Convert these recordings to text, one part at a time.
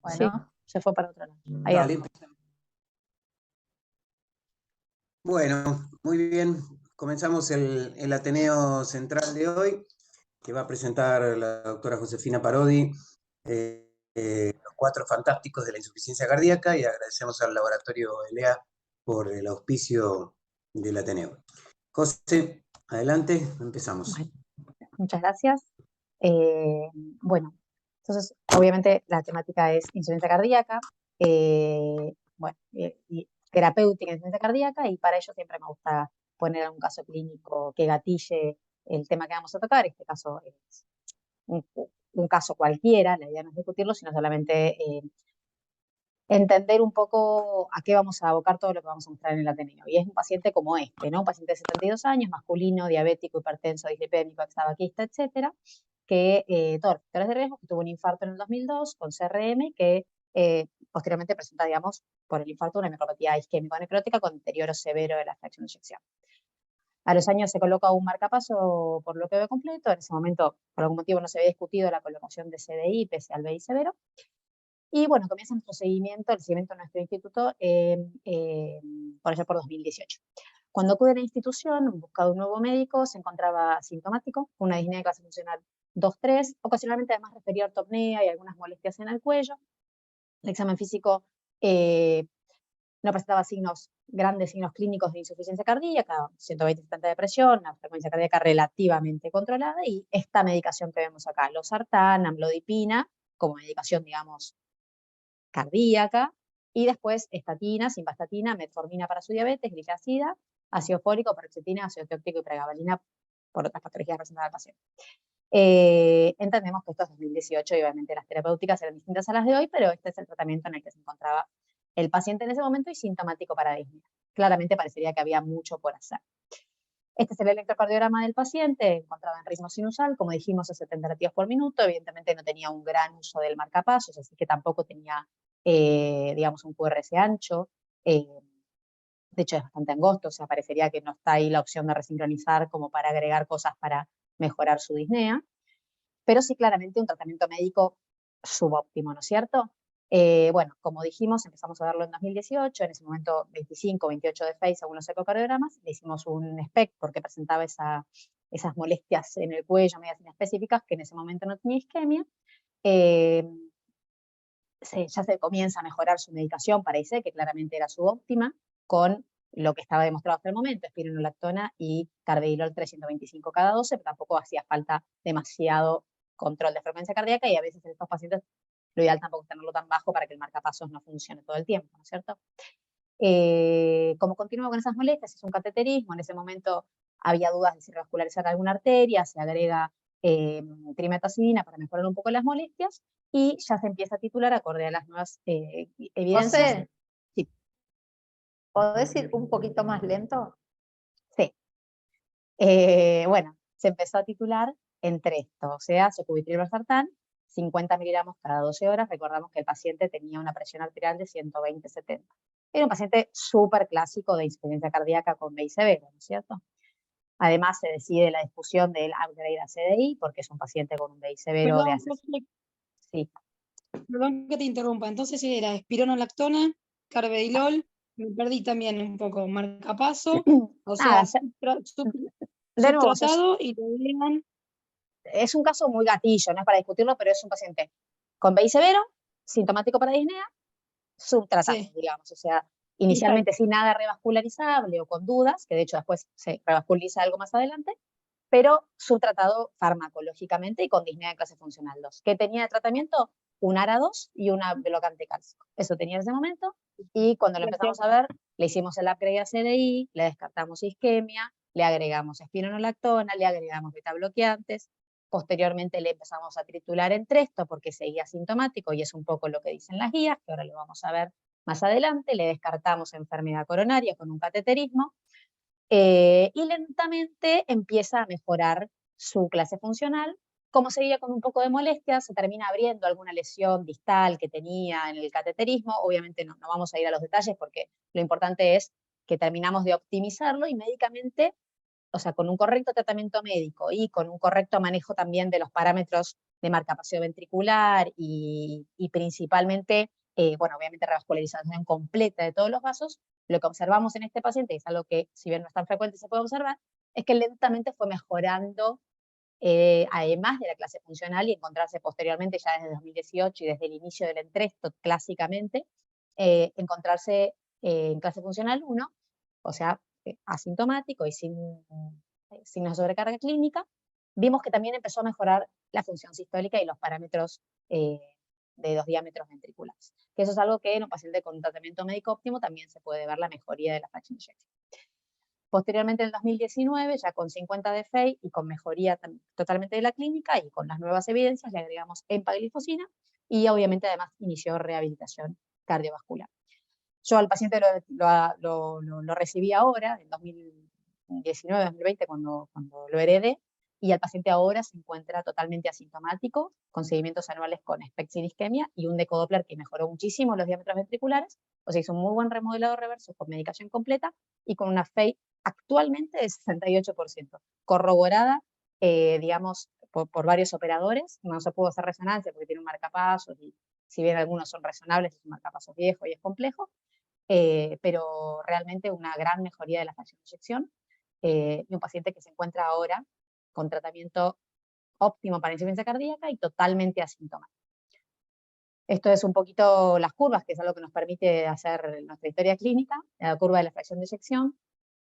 Bueno, sí, se fue para otro lado. Ahí Dale. Bueno, muy bien. Comenzamos el Ateneo Central de hoy, que va a presentar la doctora Josefina Parodi, los 4 fantásticos de la insuficiencia cardíaca, y agradecemos al laboratorio ELEA por el auspicio del Ateneo. José, adelante, empezamos. Bueno, muchas gracias. Bueno, entonces, obviamente la temática es insuficiencia cardíaca, y terapéutica en insuficiencia cardíaca, y para ello siempre me gusta poner algún caso clínico que gatille el tema que vamos a tocar. Este caso es un caso cualquiera, la idea no es discutirlo, sino solamente entender un poco a qué vamos a abocar todo lo que vamos a mostrar en el Ateneo. Y es un paciente como este, ¿no? Un paciente de 72 años, masculino, diabético, hipertenso, dislipémico, extabaquista, etcétera, que todos los factores de riesgo, que tuvo un infarto en el 2002 con CRM, que posteriormente presenta, digamos, por el infarto una micropatía isquémico-necrótica con deterioro severo de la fracción de eyección. A los años se coloca un marcapaso por bloqueo completo. En ese momento, por algún motivo, no se había discutido la colocación de CDI pese al BI severo. Y bueno, comienza nuestro seguimiento, el seguimiento de nuestro instituto, por allá por 2018. Cuando acude a la institución, en busca de un nuevo médico, se encontraba sintomático, con una disnea de clase funcional 2-3, ocasionalmente además refería a ortopnea y algunas molestias en el cuello. El examen físico no presentaba grandes signos clínicos de insuficiencia cardíaca, 120-70 de presión, una frecuencia cardíaca relativamente controlada, y esta medicación que vemos acá, losartán, amlodipina, como medicación, digamos, cardíaca, y después estatina, simvastatina, metformina para su diabetes, gliclazida, ácido fólico, paroxetina, ácido tióctico y pregabalina por otras patologías presentadas al paciente. Entendemos que esto es 2018 y obviamente las terapéuticas eran distintas a las de hoy, pero este es el tratamiento en el que se encontraba el paciente en ese momento y sintomático para disnea. Claramente parecería que había mucho por hacer. Este es el electrocardiograma del paciente, encontraba en ritmo sinusal, como dijimos, a 70 latidos por minuto. Evidentemente no tenía un gran uso del marcapasos, así que tampoco tenía, digamos, un QRS ancho. De hecho, es bastante angosto, o sea, parecería que no está ahí la opción de resincronizar como para agregar cosas para mejorar su disnea. Pero sí, claramente un tratamiento médico subóptimo, ¿no es cierto? Bueno, como dijimos, empezamos a verlo en 2018, en ese momento 25, 28 de FACE según los ecocardiogramas, le hicimos un SPECT porque presentaba esas molestias en el cuello, medias inespecíficas, que en ese momento no tenía isquemia. Ya se comienza a mejorar su medicación para IC, que claramente era subóptima, con lo que estaba demostrado hasta el momento, espironolactona y carvedilol 325 cada 12, pero tampoco hacía falta demasiado control de frecuencia cardíaca, y a veces en estos pacientes lo ideal tampoco es tenerlo tan bajo para que el marcapasos no funcione todo el tiempo, ¿no es cierto? Como continúa con esas molestias, es un cateterismo. En ese momento había dudas de si revascularizar alguna arteria, se agrega trimetazidina para mejorar un poco las molestias, y ya se empieza a titular acorde a las nuevas evidencias. José, sí. ¿Podés ir un poquito más lento? Sí. Bueno, se empezó a titular entre esto, o sea, socubitril valsartán, 50 miligramos cada 12 horas. Recordamos que el paciente tenía una presión arterial de 120/70. Era un paciente súper clásico de insuficiencia cardíaca con BI severo, ¿no es cierto? Además, se decide la discusión del upgrade a CDI, porque es un paciente con un BI severo de hace... Sí. Perdón que te interrumpa. Entonces era espironolactona, carvedilol, me perdí también un poco, marcapaso, o sea, de nuevo, subtratado y lo agregan. Es un caso muy gatillo, no es para discutirlo, pero es un paciente con BI severo, sintomático para disnea, subtratado, sí, digamos, o sea, inicialmente sin nada revascularizable o con dudas, que de hecho después se revasculariza algo más adelante, pero subtratado farmacológicamente y con disnea de clase funcional 2. ¿Qué tenía de tratamiento? Un ARA2 y una blocante cálcico. Eso tenía en ese momento, y cuando lo empezamos a ver, le hicimos el upgrade a CDI, le descartamos isquemia, le agregamos espironolactona, le agregamos betabloqueantes. Posteriormente le empezamos a tritular entresto porque seguía sintomático, y es un poco lo que dicen las guías, que ahora lo vamos a ver más adelante. Le descartamos enfermedad coronaria con un cateterismo, y lentamente empieza a mejorar su clase funcional. Como seguía con un poco de molestia, se termina abriendo alguna lesión distal que tenía en el cateterismo. Obviamente no vamos a ir a los detalles porque lo importante es que terminamos de optimizarlo, y médicamente, o sea, con un correcto tratamiento médico y con un correcto manejo también de los parámetros de marcapaso ventricular y principalmente, bueno, obviamente revascularización completa de todos los vasos, lo que observamos en este paciente, y es algo que si bien no es tan frecuente se puede observar, es que lentamente fue mejorando, además de la clase funcional, y encontrarse posteriormente, ya desde 2018 y desde el inicio del Entresto, clásicamente, encontrarse en clase funcional 1, o sea, asintomático y sin signos de sobrecarga clínica. Vimos que también empezó a mejorar la función sistólica y los parámetros de los diámetros ventriculares. Que eso es algo que en un paciente con tratamiento médico óptimo también se puede ver la mejoría de la fracción de eyección. Posteriormente, en el 2019, ya con 50 de FEI y con mejoría totalmente de la clínica y con las nuevas evidencias, le agregamos empaglifosina y obviamente además inició rehabilitación cardiovascular. Yo al paciente lo recibí ahora, en 2019-2020, cuando lo heredé, y al paciente ahora se encuentra totalmente asintomático, con seguimientos anuales con SPECT sin isquemia y un decodoppler que mejoró muchísimo los diámetros ventriculares, o sea, hizo un muy buen remodelado reverso con medicación completa y con una FEI actualmente de 68%, corroborada, digamos, por varios operadores. No se pudo hacer resonancia porque tiene un marcapasos y si bien algunos son razonables, es un marcapasos viejo y es complejo, pero realmente una gran mejoría de la fracción de eyección, y un paciente que se encuentra ahora con tratamiento óptimo para insuficiencia cardíaca y totalmente asintomático. Esto es un poquito las curvas, que es algo que nos permite hacer nuestra historia clínica, la curva de la fracción de eyección.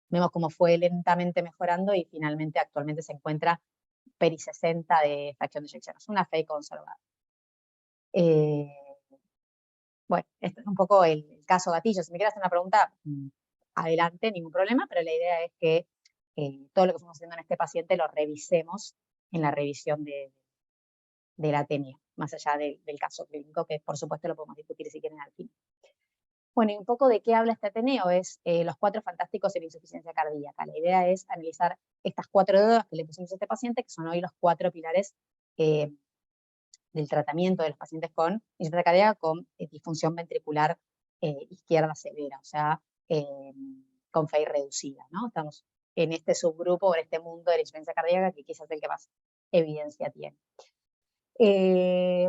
Vemos cómo fue lentamente mejorando y finalmente actualmente se encuentra peri 60 de fracción de eyección. Es una FEI conservada. Bueno, este es un poco el caso gatillo. Si me quieres hacer una pregunta, adelante, ningún problema, pero la idea es que todo lo que estamos haciendo en este paciente lo revisemos en la revisión de la atenea, más allá del caso clínico, que por supuesto lo podemos discutir si quieren al fin. Bueno, y un poco de qué habla este ateneo es los 4 fantásticos en insuficiencia cardíaca. La idea es analizar estas 4 drogas que le pusimos a este paciente, que son hoy los 4 pilares del tratamiento de los pacientes con insuficiencia cardíaca con disfunción ventricular izquierda severa, o sea, con FEI reducida, ¿no? Estamos en este subgrupo, en este mundo de la insuficiencia cardíaca, que quizás es el que más evidencia tiene.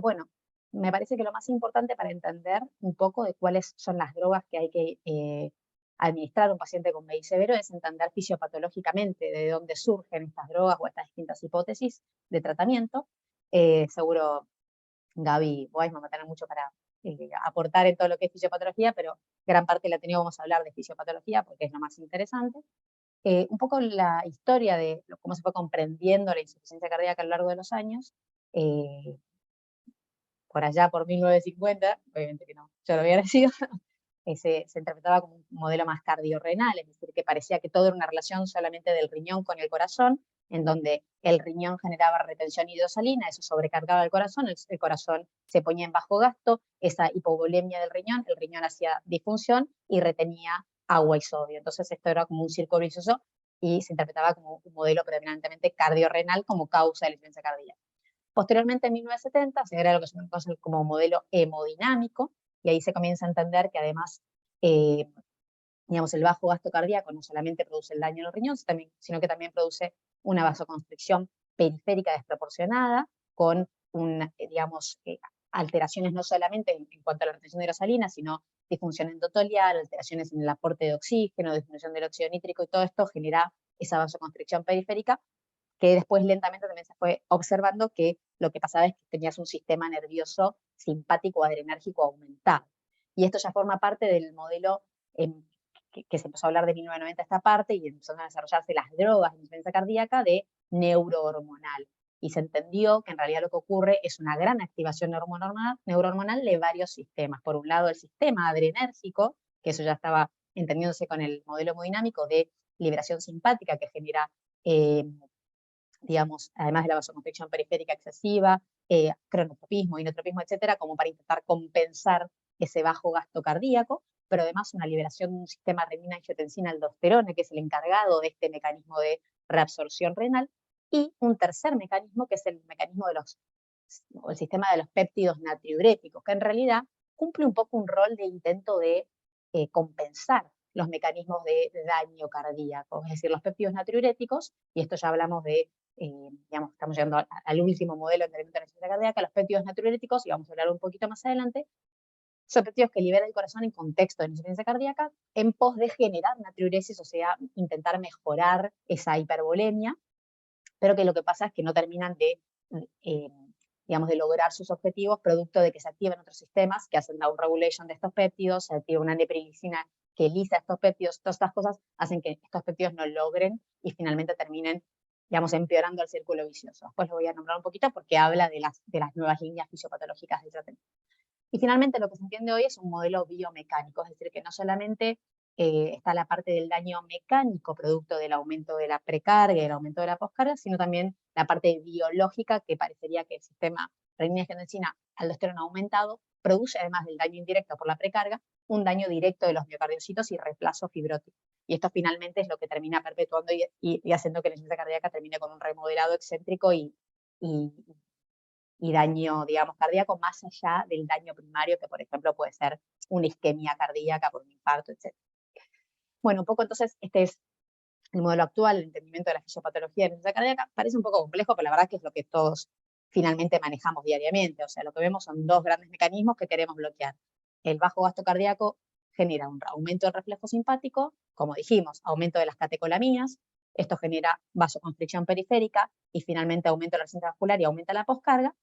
Bueno, me parece que lo más importante para entender un poco de cuáles son las drogas que hay que administrar a un paciente con VI severo es entender fisiopatológicamente de dónde surgen estas drogas o estas distintas hipótesis de tratamiento. Seguro Gaby Weisman va a tener mucho para aportar en todo lo que es fisiopatología, pero gran parte la tenía, vamos a hablar de fisiopatología porque es lo más interesante. Un poco la historia de cómo se fue comprendiendo la insuficiencia cardíaca a lo largo de los años, por allá por 1950, obviamente que no, yo lo había nacido, se interpretaba como un modelo más cardiorrenal, es decir, que parecía que todo era una relación solamente del riñón con el corazón, en donde el riñón generaba retención hidrosalina, eso sobrecargaba el corazón se ponía en bajo gasto, esa hipovolemia del riñón, el riñón hacía disfunción y retenía agua y sodio. Entonces esto era como un círculo vicioso y se interpretaba como un modelo predominantemente cardiorrenal como causa de la insuficiencia cardíaca. Posteriormente, en 1970, se crea lo que se conoce como modelo hemodinámico, y ahí se comienza a entender que además, digamos, el bajo gasto cardíaco no solamente produce el daño en los riñones, sino que también produce una vasoconstricción periférica desproporcionada, con digamos, alteraciones no solamente en cuanto a la retención de hidrosalina, sino disfunción endotelial, alteraciones en el aporte de oxígeno, disminución del óxido nítrico, y todo esto genera esa vasoconstricción periférica, que después lentamente también se fue observando que lo que pasaba es que tenías un sistema nervioso simpático adrenérgico aumentado. Y esto ya forma parte del modelo que se empezó a hablar de 1990 esta parte, y empezaron a desarrollarse las drogas de insuficiencia cardíaca de neurohormonal. Y se entendió que en realidad lo que ocurre es una gran activación neurohormonal de varios sistemas. Por un lado, el sistema adrenérgico, que eso ya estaba entendiéndose con el modelo hemodinámico de liberación simpática que genera digamos, además de la vasoconstricción periférica excesiva, cronotropismo, inotropismo, etcétera, como para intentar compensar ese bajo gasto cardíaco, pero además una liberación de un sistema renina-angiotensina-aldosterona, que es el encargado de este mecanismo de reabsorción renal, y un tercer mecanismo, que es el mecanismo el sistema de los péptidos natriuréticos, que en realidad cumple un poco un rol de intento de compensar los mecanismos de daño cardíaco, es decir, los péptidos natriuréticos, y esto ya hablamos de, digamos, estamos llegando al último modelo de entrenamiento de insuficiencia cardíaca, los péptidos natriuréticos, y vamos a hablar un poquito más adelante, son péptidos que libera el corazón en contexto de insuficiencia cardíaca en pos de generar natriuresis, o sea, intentar mejorar esa hipervolemia, pero que lo que pasa es que no terminan de, digamos, de lograr sus objetivos producto de que se activan otros sistemas que hacen downregulation de estos péptidos, se activa una neprilicina que lisa estos péptidos, todas estas cosas hacen que estos péptidos no logren y finalmente terminen, digamos, empeorando el círculo vicioso. Después lo voy a nombrar un poquito porque habla de las nuevas líneas fisiopatológicas del tratamiento. Y finalmente lo que se entiende hoy es un modelo biomecánico, es decir, que no solamente está la parte del daño mecánico producto del aumento de la precarga y el aumento de la poscarga, sino también la parte biológica que parecería que el sistema renina-angiotensina aldosterona aumentado produce, además del daño indirecto por la precarga, un daño directo de los miocardiocitos y reemplazo fibrótico. Y esto finalmente es lo que termina perpetuando y haciendo que la insuficiencia cardíaca termine con un remodelado excéntrico y daño, digamos, cardíaco, más allá del daño primario, que por ejemplo puede ser una isquemia cardíaca por un infarto, etc. Bueno, un poco entonces, este es el modelo actual, el entendimiento de la fisiopatología de la insuficiencia cardíaca. Parece un poco complejo, pero la verdad que es lo que todos finalmente manejamos diariamente. O sea, lo que vemos son dos grandes mecanismos que queremos bloquear. El bajo gasto cardíaco genera un aumento del reflejo simpático, como dijimos, aumento de las catecolaminas, esto genera vasoconstricción periférica y finalmente aumento de la resistencia vascular y aumenta la poscarga,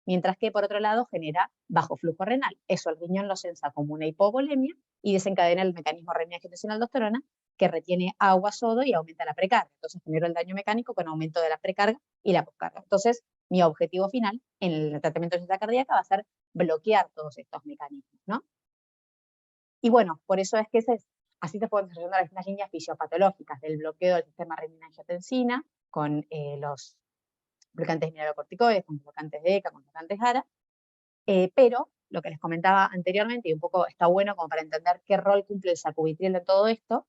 mientras que por otro lado genera bajo flujo renal. Eso el riñón lo sensa como una hipovolemia y desencadena el mecanismo renina-angiotensina-aldosterona que retiene agua, sodio y aumenta la precarga. Entonces genera el daño mecánico con aumento de la precarga y la poscarga. Entonces, mi objetivo final en el tratamiento de insuficiencia cardíaca va a ser bloquear todos estos mecanismos, ¿no? Y bueno, por eso es que así se pueden desarrollar las líneas fisiopatológicas del bloqueo del sistema renina-angiotensina con los bloqueantes mineralocorticoides, con bloqueantes de ECA, con bloqueantes ARA, pero lo que les comentaba anteriormente, y un poco está bueno como para entender qué rol cumple el sacubitril en todo esto,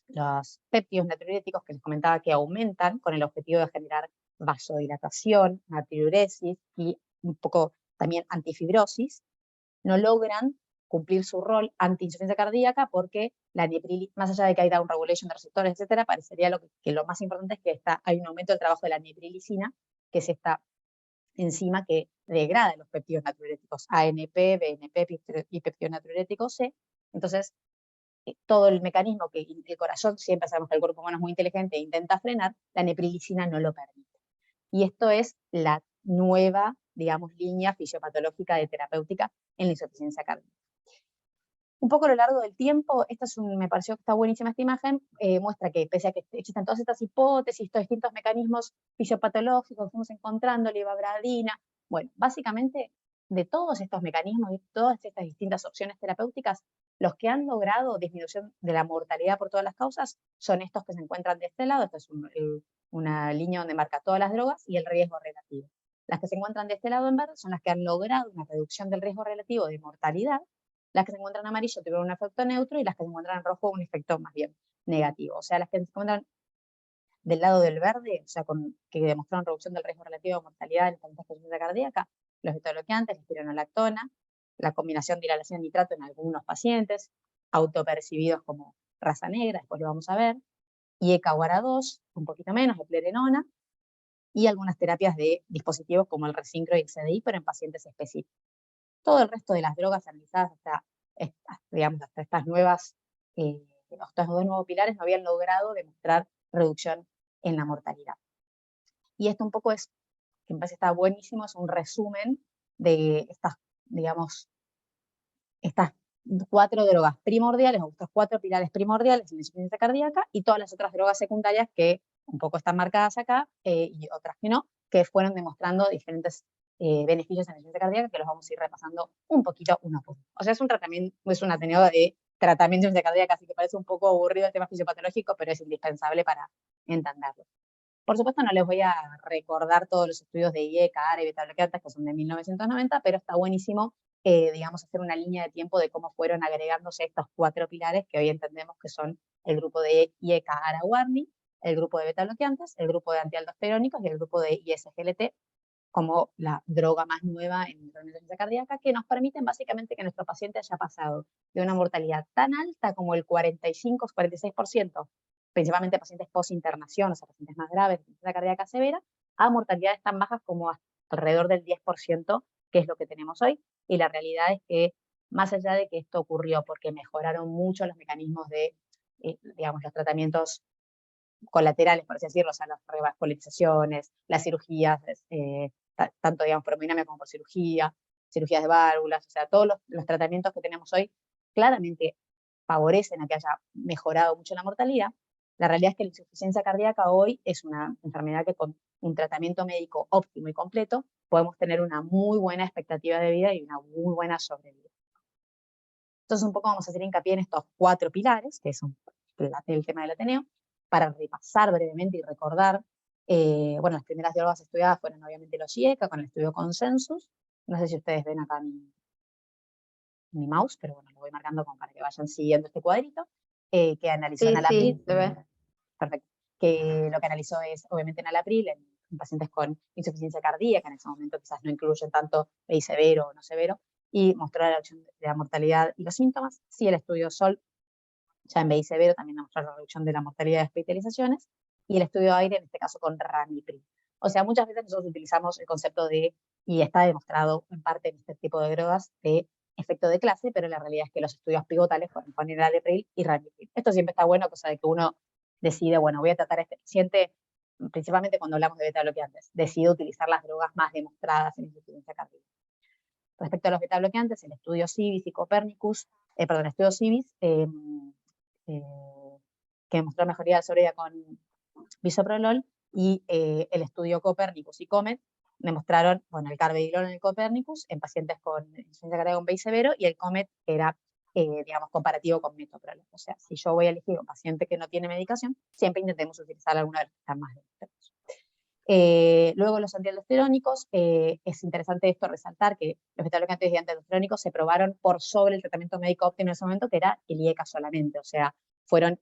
los péptidos natriuréticos que les comentaba que aumentan con el objetivo de generar vasodilatación, natriuresis y un poco también antifibrosis, no logran cumplir su rol anti-insuficiencia cardíaca porque la más allá de que hay downregulation de receptores, etcétera, parecería que lo más importante es que hay un aumento del trabajo de la neprilicina, que es esta enzima que degrada los péptidos natriuréticos ANP, BNP y péptidos natriuréticos C. Entonces, todo el mecanismo que el corazón, siempre sabemos que el cuerpo humano es muy inteligente e intenta frenar, la neprilicina no lo permite. Y esto es la nueva, digamos, línea fisiopatológica de terapéutica en la insuficiencia cardíaca. Un poco a lo largo del tiempo, me pareció que está buenísima esta imagen, muestra que pese a que existen todas estas hipótesis, estos distintos mecanismos fisiopatológicos que fuimos encontrando, levabradina, bueno, básicamente de todos estos mecanismos y todas estas distintas opciones terapéuticas, los que han logrado disminución de la mortalidad por todas las causas son estos que se encuentran de este lado. Esta es una línea donde marca todas las drogas y el riesgo relativo. Las que se encuentran de este lado en verde son las que han logrado una reducción del riesgo relativo de mortalidad. Las que se encuentran en amarillo tuvieron un efecto neutro y las que se encuentran en rojo un efecto más bien negativo. O sea, las que se encuentran del lado del verde, o sea, que demostraron reducción del riesgo relativo de mortalidad en el contexto de insuficiencia cardíaca, los beta-bloqueantes, la espironolactona, la combinación de inhalación de nitrato en algunos pacientes, autopercibidos como raza negra, después lo vamos a ver, y ECA-UARA2, un poquito menos, eplerenona, y algunas terapias de dispositivos como el Resincro y el CDI, pero en pacientes específicos. Todo el resto de las drogas analizadas hasta estas nuevas, estos dos nuevos pilares no habían logrado demostrar reducción en la mortalidad. Y esto un poco es, que me parece está buenísimo, es un resumen de estas 4 drogas primordiales, o estos 4 pilares primordiales en la insuficiencia cardíaca y todas las otras drogas secundarias que un poco están marcadas acá y otras que no, que fueron demostrando diferentes beneficios en la insuficiencia cardíaca que los vamos a ir repasando un poquito uno por uno. O sea, es un ateneo de tratamiento de insuficiencia cardíaca, así que parece un poco aburrido el tema fisiopatológico, pero es indispensable para entenderlo. Por supuesto, no les voy a recordar todos los estudios de IECA, ARA y beta-bloqueantes que son de 1990, pero está buenísimo, hacer una línea de tiempo de cómo fueron agregándose estos 4 pilares que hoy entendemos que son el grupo de IECA, ARA, WARNI, el grupo de beta-bloqueantes, el grupo de antialdosterónicos y el grupo de ISGLT como la droga más nueva en la insuficiencia cardíaca, que nos permiten básicamente que nuestro paciente haya pasado de una mortalidad tan alta como el 45-46%, principalmente pacientes post-internación, o sea, pacientes más graves de insuficiencia cardíaca severa, a mortalidades tan bajas como alrededor del 10%, que es lo que tenemos hoy. Y la realidad es que, más allá de que esto ocurrió porque mejoraron mucho los mecanismos de, digamos, los tratamientos colaterales, por así decirlo, o sea, las revascularizaciones, las cirugías, tanto, digamos, por hemodinamia como por cirugías de válvulas, o sea, todos los tratamientos que tenemos hoy claramente favorecen a que haya mejorado mucho la mortalidad. La realidad es que la insuficiencia cardíaca hoy es una enfermedad que con un tratamiento médico óptimo y completo podemos tener una muy buena expectativa de vida y una muy buena sobrevida. Entonces, un poco vamos a hacer hincapié en estos 4 pilares, que son el tema del Ateneo, para repasar brevemente y recordar. Bueno, las primeras drogas estudiadas fueron obviamente los IECA, con el estudio Consensus. No sé si ustedes ven acá mi mouse, pero bueno, lo voy marcando como para que vayan siguiendo este cuadrito, que analizó Sí, enalapril. sí, se ve. Perfecto. Que lo que analizó es, obviamente, enalapril en pacientes con insuficiencia cardíaca, en ese momento quizás no incluyen tanto BI severo o no severo, y mostró la reducción de la mortalidad y los síntomas. Sí, el estudio SOL, ya en BI severo, también mostró la reducción de la mortalidad de hospitalizaciones, y el estudio AIRE, en este caso con ramipril. O sea, muchas veces nosotros utilizamos el concepto de, y está demostrado en parte en este tipo de drogas, de efecto de clase, pero la realidad es que los estudios pivotales fueron con enalapril y ramipril. Esto siempre está bueno, cosa de que uno decide, bueno, voy a tratar a este paciente, principalmente cuando hablamos de beta-bloqueantes, decido utilizar las drogas más demostradas en insuficiencia cardíaca. Respecto a los beta-bloqueantes, el estudio CIVIS y Copernicus, el estudio CIVIS, que mostró mejoría de sobrevida con bisoprolol, y el estudio Copernicus y COMET demostraron, bueno, el carvedilol en el Copernicus en pacientes con insuficiencia cardíaca con BI severo, y el COMET era, digamos, comparativo con metoprolol. O sea, si yo voy a elegir un paciente que no tiene medicación, siempre intentemos utilizar alguno de los que están más demostrados. Luego los antialdosterónicos, es interesante esto resaltar que los beta-bloqueantes y antialdosterónicos se probaron por sobre el tratamiento médico óptimo en ese momento, que era el IECA solamente, o sea, fueron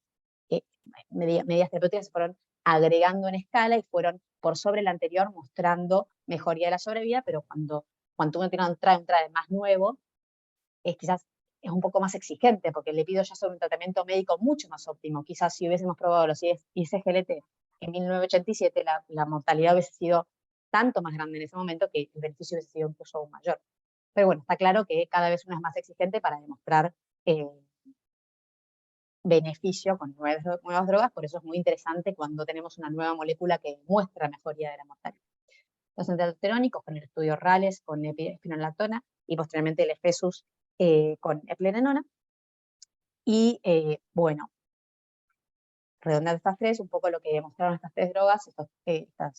medidas terapéuticas se fueron agregando en escala y fueron por sobre el anterior mostrando mejoría de la sobrevida, pero cuando uno tiene un trial más nuevo, quizás es un poco más exigente, porque le pido ya sobre un tratamiento médico mucho más óptimo. Quizás si hubiésemos probado los ISGLT en 1987, la mortalidad hubiese sido tanto más grande en ese momento que el beneficio hubiese sido incluso aún mayor. Pero bueno, está claro que cada vez uno es más exigente para demostrar beneficio con nuevas drogas, por eso es muy interesante cuando tenemos una nueva molécula que muestra mejoría de la mortalidad. Los antialdosterónicos con el estudio RALES, con espironolactona, y posteriormente el EFESUS con eplerenona. Y bueno, redondeando estas 3, un poco lo que demostraron estas 3 drogas, estos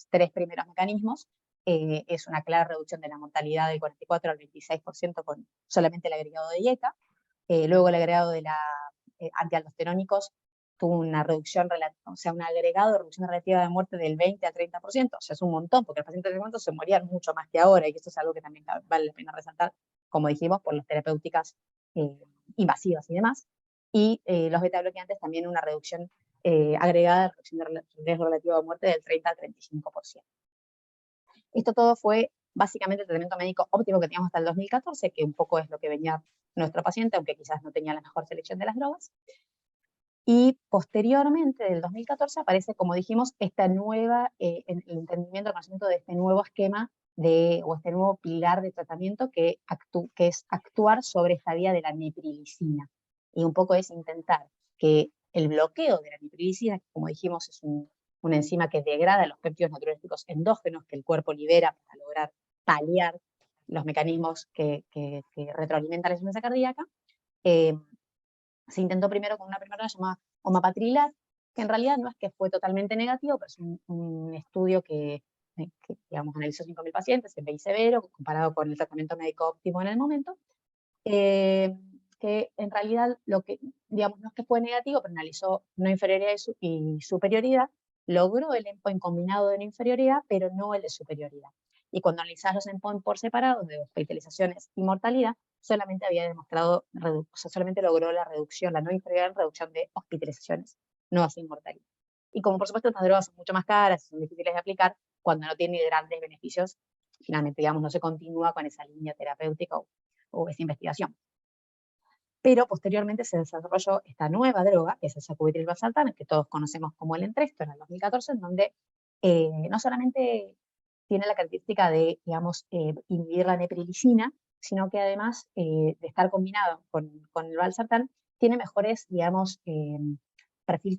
3 primeros mecanismos, es una clara reducción de la mortalidad del 44 al 26% con solamente el agregado de IECA. Luego el agregado de la antialdosterónicos tuvo una reducción, o sea, un agregado de reducción relativa de muerte del 20 al 30%, o sea, es un montón, porque los pacientes de ese momento se morían mucho más que ahora, y esto es algo que también vale la pena resaltar, como dijimos, por las terapéuticas invasivas y demás. Y los beta-bloqueantes también una reducción agregada de reducción de riesgo relativo de muerte del 30 al 35%. Esto todo fue básicamente el tratamiento médico óptimo que teníamos hasta el 2014, que un poco es lo que venía nuestro paciente, aunque quizás no tenía la mejor selección de las drogas. Y posteriormente, del 2014, aparece, como dijimos, esta nueva, el entendimiento, el conocimiento de este nuevo esquema o este nuevo pilar de tratamiento que es actuar sobre esta vía de la neprilicina. Y un poco es intentar que el bloqueo de la neprilicina, que como dijimos es una enzima que degrada los péptidos natriuréticos endógenos que el cuerpo libera para lograr paliar los mecanismos que retroalimentan la insuficiencia cardíaca, se intentó primero con una primera droga llamada omapatrilat, que en realidad no es que fue totalmente negativo, pero es un estudio que digamos, analizó 5.000 pacientes en BI severo, comparado con el tratamiento médico óptimo en el momento, que en realidad lo que, digamos, no es que fue negativo, pero analizó no inferioridad y superioridad, logró el endpoint combinado de no inferioridad, pero no el de superioridad. Y cuando analizás los endpoints por separado, de hospitalizaciones y mortalidad, solamente había demostrado, o sea, solamente logró la reducción, la no inferioridad en reducción de hospitalizaciones, no así mortalidad. Y como por supuesto estas drogas son mucho más caras, son difíciles de aplicar, cuando no tienen grandes beneficios, finalmente, digamos, no se continúa con esa línea terapéutica o esa investigación. Pero posteriormente se desarrolló esta nueva droga, que es el sacubitril/valsartán, que todos conocemos como el Entresto, en el 2014, en donde no solamente tiene la característica de, digamos, inhibir la neprilicina, sino que además de estar combinado con el valsartán, tiene mejores, digamos, perfil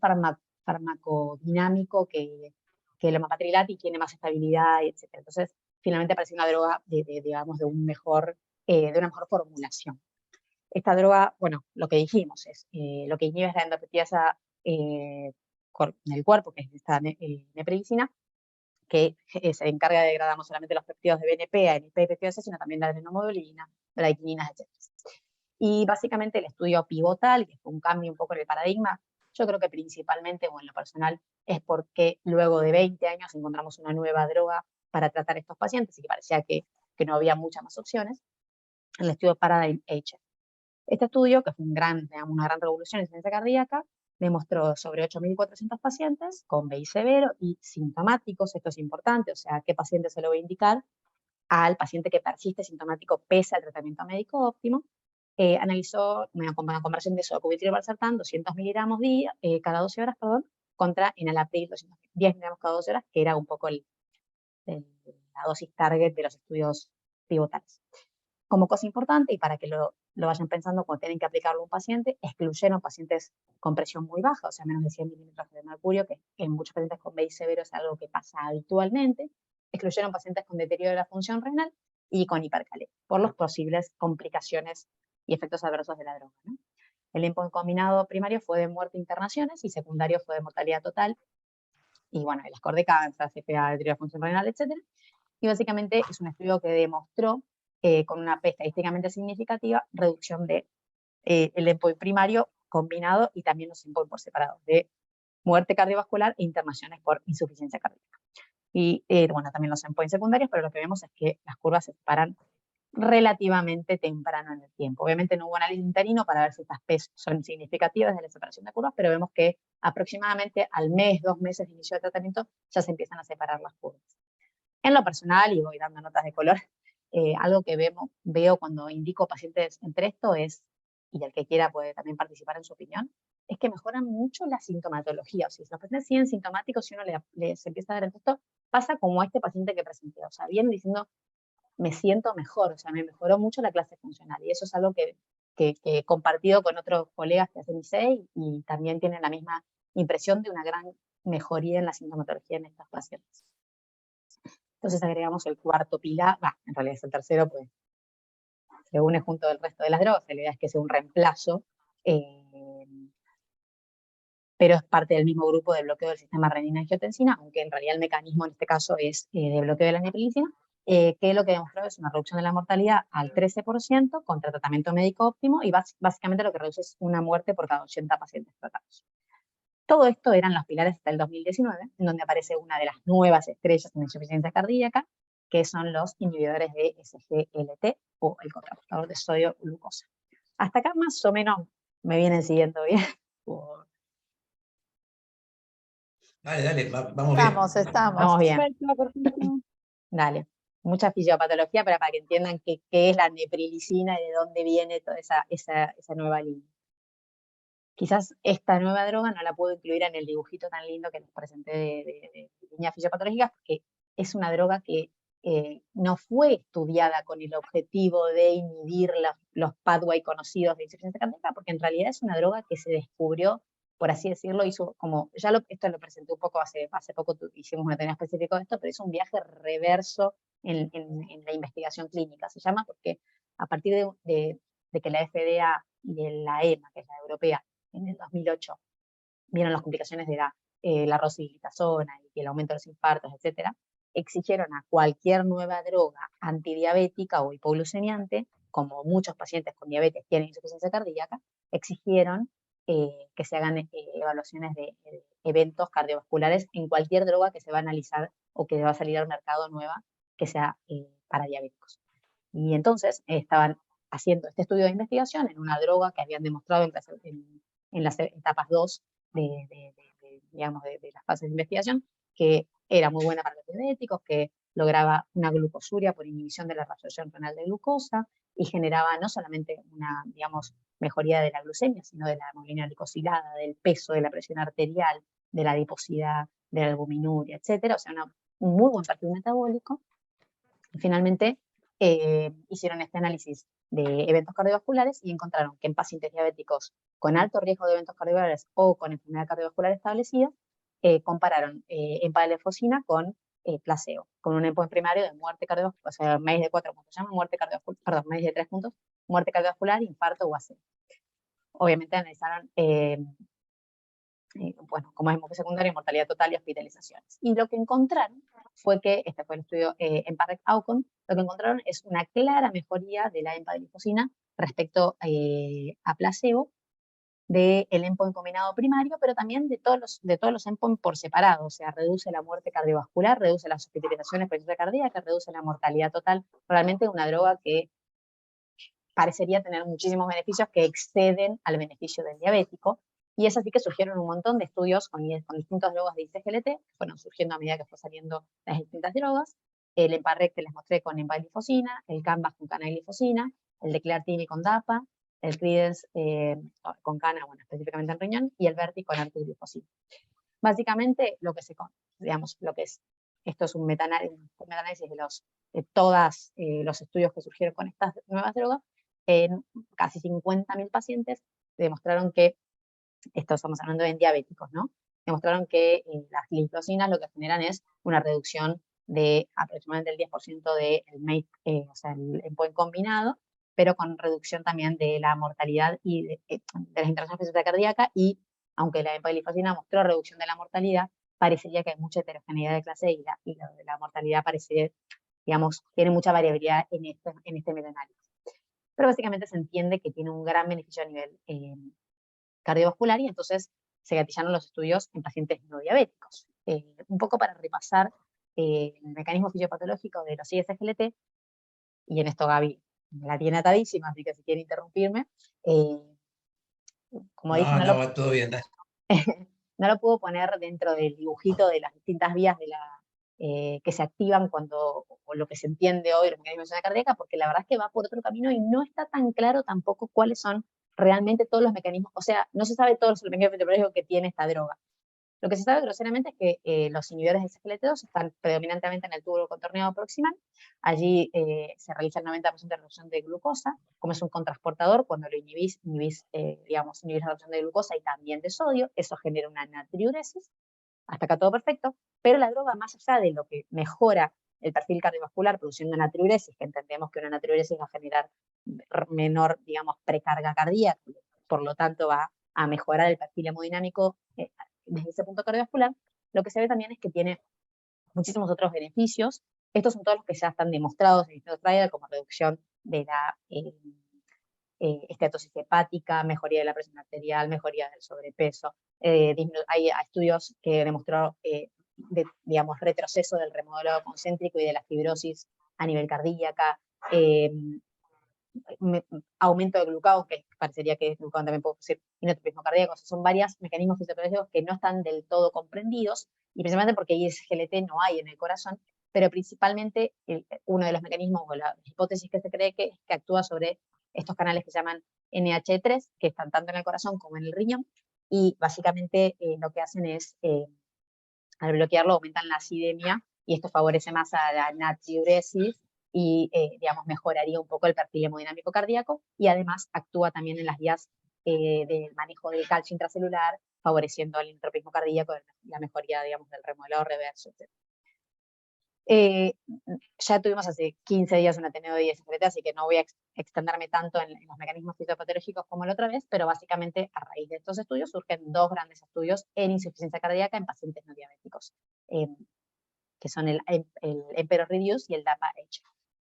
farmacodinámico que el omapatrilat y tiene más estabilidad, etc. Entonces, finalmente aparece una droga digamos, de una mejor formulación. Esta droga, bueno, lo que dijimos es, lo que inhibe es la endoproteasa en el cuerpo, que es esta neprilicina, que se encarga de degradar no solamente los péptidos de BNP, ANP y péptido C, sino también la adrenomodulina, la adquininas, etc. Y básicamente el estudio pivotal, que fue un cambio un poco en el paradigma, yo creo que principalmente, o en lo personal, es porque luego de 20 años encontramos una nueva droga para tratar a estos pacientes y que parecía que no había muchas más opciones, el estudio Paradigm-HF. Este estudio, que fue una gran revolución en ciencia cardíaca, demostró sobre 8.400 pacientes con BI severo y sintomáticos, esto es importante, o sea, ¿a qué paciente se lo va a indicar? Al paciente que persiste sintomático pese al tratamiento médico óptimo. Analizó una conversión de sacubitril/valsartán, 200 miligramos cada 12 horas, contra enalapril, 10 miligramos cada 12 horas, que era un poco la dosis target de los estudios pivotales. Como cosa importante, y para que lo vayan pensando cuando tienen que aplicarlo a un paciente, excluyeron pacientes con presión muy baja, o sea, menos de 100 milímetros de mercurio, que en muchos pacientes con BI severo es algo que pasa habitualmente. Excluyeron pacientes con deterioro de la función renal y con hipercalemia, por las posibles complicaciones y efectos adversos de la droga, ¿no? El endpoint combinado primario fue de muerte e internaciones y secundario fue de mortalidad total. Y bueno, el score de cáncer, CPA, deterioro de la función renal, etc. Y básicamente es un estudio que demostró con una P estadísticamente significativa reducción de el endpoint primario combinado y también los endpoints por separado de muerte cardiovascular e internaciones por insuficiencia cardíaca. Y bueno, también los endpoints secundarios, pero lo que vemos es que las curvas se separan relativamente temprano en el tiempo. Obviamente no hubo análisis interino para ver si estas P son significativas de la separación de curvas, pero vemos que aproximadamente al mes, 2 meses de inicio de tratamiento ya se empiezan a separar las curvas. En lo personal, y voy dando notas de color, algo que veo cuando indico pacientes entre esto es, y el que quiera puede también participar en su opinión, es que mejoran mucho la sintomatología. O sea, si los pacientes siguen sintomáticos y uno les empieza a dar el esto, pasa como a este paciente que presenté. O sea, viene diciendo, me siento mejor, o sea, me mejoró mucho la clase funcional. Y eso es algo que he compartido con otros colegas que hacen ICE y también tienen la misma impresión de una gran mejoría en la sintomatología en estos pacientes. Entonces agregamos el cuarto pilar, en realidad es el tercero, pues se une junto al resto de las drogas, la idea es que sea un reemplazo, pero es parte del mismo grupo de bloqueo del sistema renina-angiotensina, aunque en realidad el mecanismo en este caso es de bloqueo de la neprilicina, que lo que demostró es una reducción de la mortalidad al 13% contra tratamiento médico óptimo y básicamente lo que reduce es una muerte por cada 80 pacientes tratados. Todo esto eran los pilares hasta el 2019, en donde aparece una de las nuevas estrellas en insuficiencia cardíaca, que son los inhibidores de SGLT o el contrarrestador de sodio-glucosa. Hasta acá más o menos me vienen siguiendo bien. Dale, vamos bien. Estamos bien. Perfecto. Dale. Mucha fisiopatología, pero para que entiendan qué es la neprilicina y de dónde viene toda esa nueva línea. Quizás esta nueva droga no la puedo incluir en el dibujito tan lindo que les presenté de líneas fisiopatológicas, porque es una droga que no fue estudiada con el objetivo de inhibir los pathways conocidos de insuficiencia cardíaca, porque en realidad es una droga que se descubrió, por así decirlo, esto lo presenté un poco hace poco, hicimos una tarea específica de esto, pero es un viaje reverso en la investigación clínica. Se llama porque a partir de que la FDA y la EMA, que es la europea, en el 2008, vieron las complicaciones de la rosiglitazona y el aumento de los infartos, etc., exigieron a cualquier nueva droga antidiabética o hipoglucemiante, como muchos pacientes con diabetes tienen insuficiencia cardíaca, exigieron que se hagan evaluaciones de eventos cardiovasculares en cualquier droga que se va a analizar o que va a salir al mercado nueva que sea para diabéticos. Y entonces estaban haciendo este estudio de investigación en una droga que habían demostrado en las etapas 2 digamos, de las fases de investigación, que era muy buena para los diabéticos, que lograba una glucosuria por inhibición de la reabsorción renal de glucosa y generaba no solamente una, digamos, mejoría de la glucemia, sino de la hemoglobina glicosilada, del peso, de la presión arterial, de la adiposidad, de la albuminuria, etcétera. O sea, un muy buen perfil metabólico. Y finalmente hicieron este análisis de eventos cardiovasculares y encontraron que en pacientes diabéticos con alto riesgo de eventos cardiovasculares o con enfermedad cardiovascular establecida, compararon empagliflozina con placebo, con un endpoint primario de muerte cardiovascular, o sea, más de 4 puntos, se llama muerte cardiovascular, perdón, más de 3 puntos, muerte cardiovascular, infarto o ACV. Obviamente analizaron, bueno, como es enfoque secundario, mortalidad total y hospitalizaciones. Y lo que encontraron fue que, este fue el estudio en Parrec-Outcome, lo que encontraron es una clara mejoría de la empagliflozina respecto a placebo, del endpoint combinado primario, pero también de todos los endpoints por separado, o sea, reduce la muerte cardiovascular, reduce las hospitalizaciones por insuficiencia cardíaca, reduce la mortalidad total. Realmente una droga que parecería tener muchísimos beneficios que exceden al beneficio del diabético, y es así que surgieron un montón de estudios con distintas drogas de IC-GLT, fueron surgiendo a medida que fue saliendo las distintas drogas, el Emparrec que les mostré con empagliflozina, el Canvas con canagliflozina, el Declartini con DAPA, el Credence con cana, bueno, específicamente en riñón, y el Verti con artegliflozina. Básicamente, esto es un metaanálisis de todos los estudios que surgieron con estas nuevas drogas, en casi 50.000 pacientes, demostraron que, esto estamos hablando de diabéticos, ¿no? Demostraron que las glifosinas lo que generan es una reducción de aproximadamente el 10% del o sea, el endpoint combinado, pero con reducción también de la mortalidad y de las intervenciones cardíaca, y aunque la empagliflozina mostró reducción de la mortalidad, parecería que hay mucha heterogeneidad de clase y la mortalidad parece, digamos, tiene mucha variabilidad en este metaanálisis. Pero básicamente se entiende que tiene un gran beneficio a nivel cardiovascular, y entonces se gatillaron los estudios en pacientes no diabéticos. Un poco para repasar el mecanismo fisiopatológico de los IS-GLT, y en esto Gaby la tiene atadísima, así que si quiere interrumpirme, como dije, No, va todo bien. no lo puedo poner dentro del dibujito de las distintas vías que se activan o lo que se entiende hoy los mecanismos de acción cardíaca, porque la verdad es que va por otro camino y no está tan claro tampoco cuáles son realmente todos los mecanismos, o sea, no se sabe todos los mecanismos fisiológicos que tiene esta droga. Lo que se sabe groseramente es que los inhibidores de SGLT2 están predominantemente en el túbulo contorneado proximal. Allí se realiza el 90% de reducción de glucosa. Como es un contrasportador, cuando lo inhibís la reducción de glucosa y también de sodio. Eso genera una natriuresis. Hasta acá todo perfecto. Pero la droga, más allá de lo que mejora el perfil cardiovascular produciendo natriuresis, que entendemos que una natriuresis va a generar menor, digamos, precarga cardíaca, por lo tanto va a mejorar el perfil hemodinámico desde ese punto cardiovascular, lo que se ve también es que tiene muchísimos otros beneficios. Estos son todos los que ya están demostrados en distintos trials, como reducción de la esteatosis hepática, mejoría de la presión arterial, mejoría del sobrepeso. Hay estudios que demostraron, digamos, retroceso del remodelado concéntrico y de la fibrosis a nivel cardíaca, aumento de glucagón, que parecería que glucagón también puede producir inotropismo cardíaco. O sea, son varios mecanismos fisiopatológicos que no están del todo comprendidos, y principalmente porque IS-GLT no hay en el corazón, pero principalmente uno de los mecanismos o la hipótesis que se cree que actúa sobre estos canales que se llaman NH3, que están tanto en el corazón como en el riñón, y básicamente lo que hacen es, al bloquearlo, aumentan la acidemia, y esto favorece más a la natriuresis, y digamos, mejoraría un poco el perfil hemodinámico cardíaco, y además actúa también en las vías del manejo del calcio intracelular, favoreciendo el entropismo cardíaco, la mejoría, digamos, del remodelado reverso, etc. Ya tuvimos hace 15 días un Ateneo de IS-GLT, así que no voy a extenderme tanto en los mecanismos fisiopatológicos como la otra vez, pero básicamente a raíz de estos estudios surgen dos grandes estudios en insuficiencia cardíaca en pacientes no diabéticos, que son el EMPERO-REDUCE y el DAPA-HF.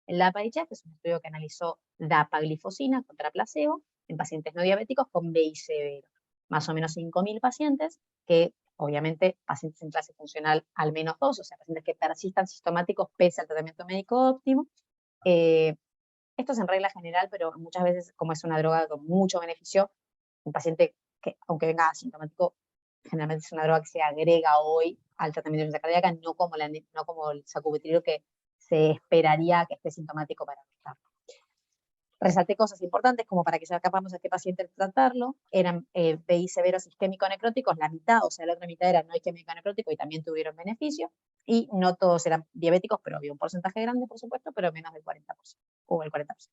El DAPA-HF es un estudio que analizó dapaglifosina contra placebo en pacientes no diabéticos con BI severo, más o menos 5.000 pacientes, que obviamente pacientes en clase funcional al menos 2, o sea, pacientes que persistan sintomáticos pese al tratamiento médico óptimo. Esto es en regla general, pero muchas veces, como es una droga con mucho beneficio, un paciente que, aunque venga asintomático, generalmente es una droga que se agrega hoy al tratamiento de insuficiencia cardíaca, no como el sacubitril, que se esperaría que esté sintomático para tratarlo. Resalté cosas importantes como para que sepamos a qué paciente tratarlo. Eran PI severos isquémico necróticos, la mitad, o sea, la otra mitad era no isquémico necrótico y también tuvieron beneficio. Y no todos eran diabéticos, pero había un porcentaje grande, por supuesto, pero menos del 40%, o el 40%.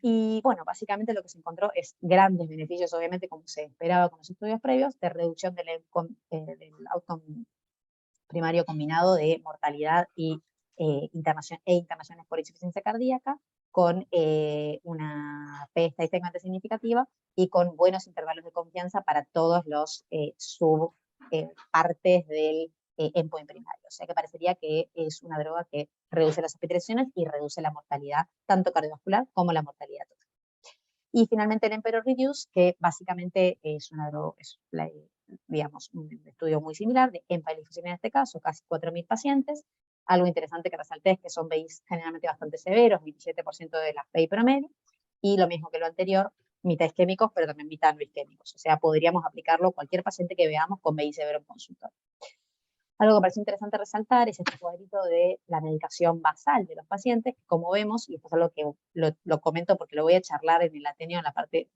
Y bueno, básicamente lo que se encontró es grandes beneficios, obviamente, como se esperaba con los estudios previos, de reducción del outcome primario combinado de mortalidad y internaciones por insuficiencia cardíaca, con una P estadísticamente significativa y con buenos intervalos de confianza para todos los subpartes del endpoint primario. O sea que parecería que es una droga que reduce las hospitalizaciones y reduce la mortalidad, tanto cardiovascular como la mortalidad total. Y finalmente el Emperor Reduce, que básicamente es una droga, digamos, un estudio muy similar de empalificación en este caso, casi 4.000 pacientes. Algo interesante que resalté es que son BIs generalmente bastante severos, 27% de las PI promedio, y lo mismo que lo anterior, mitad isquémicos, pero también mitad no isquémicos. O sea, podríamos aplicarlo a cualquier paciente que veamos con BI severo en consultorio. Algo que parece interesante resaltar es este cuadrito de la medicación basal de los pacientes, que como vemos, y esto es algo que lo comento porque lo voy a charlar en el Ateneo en la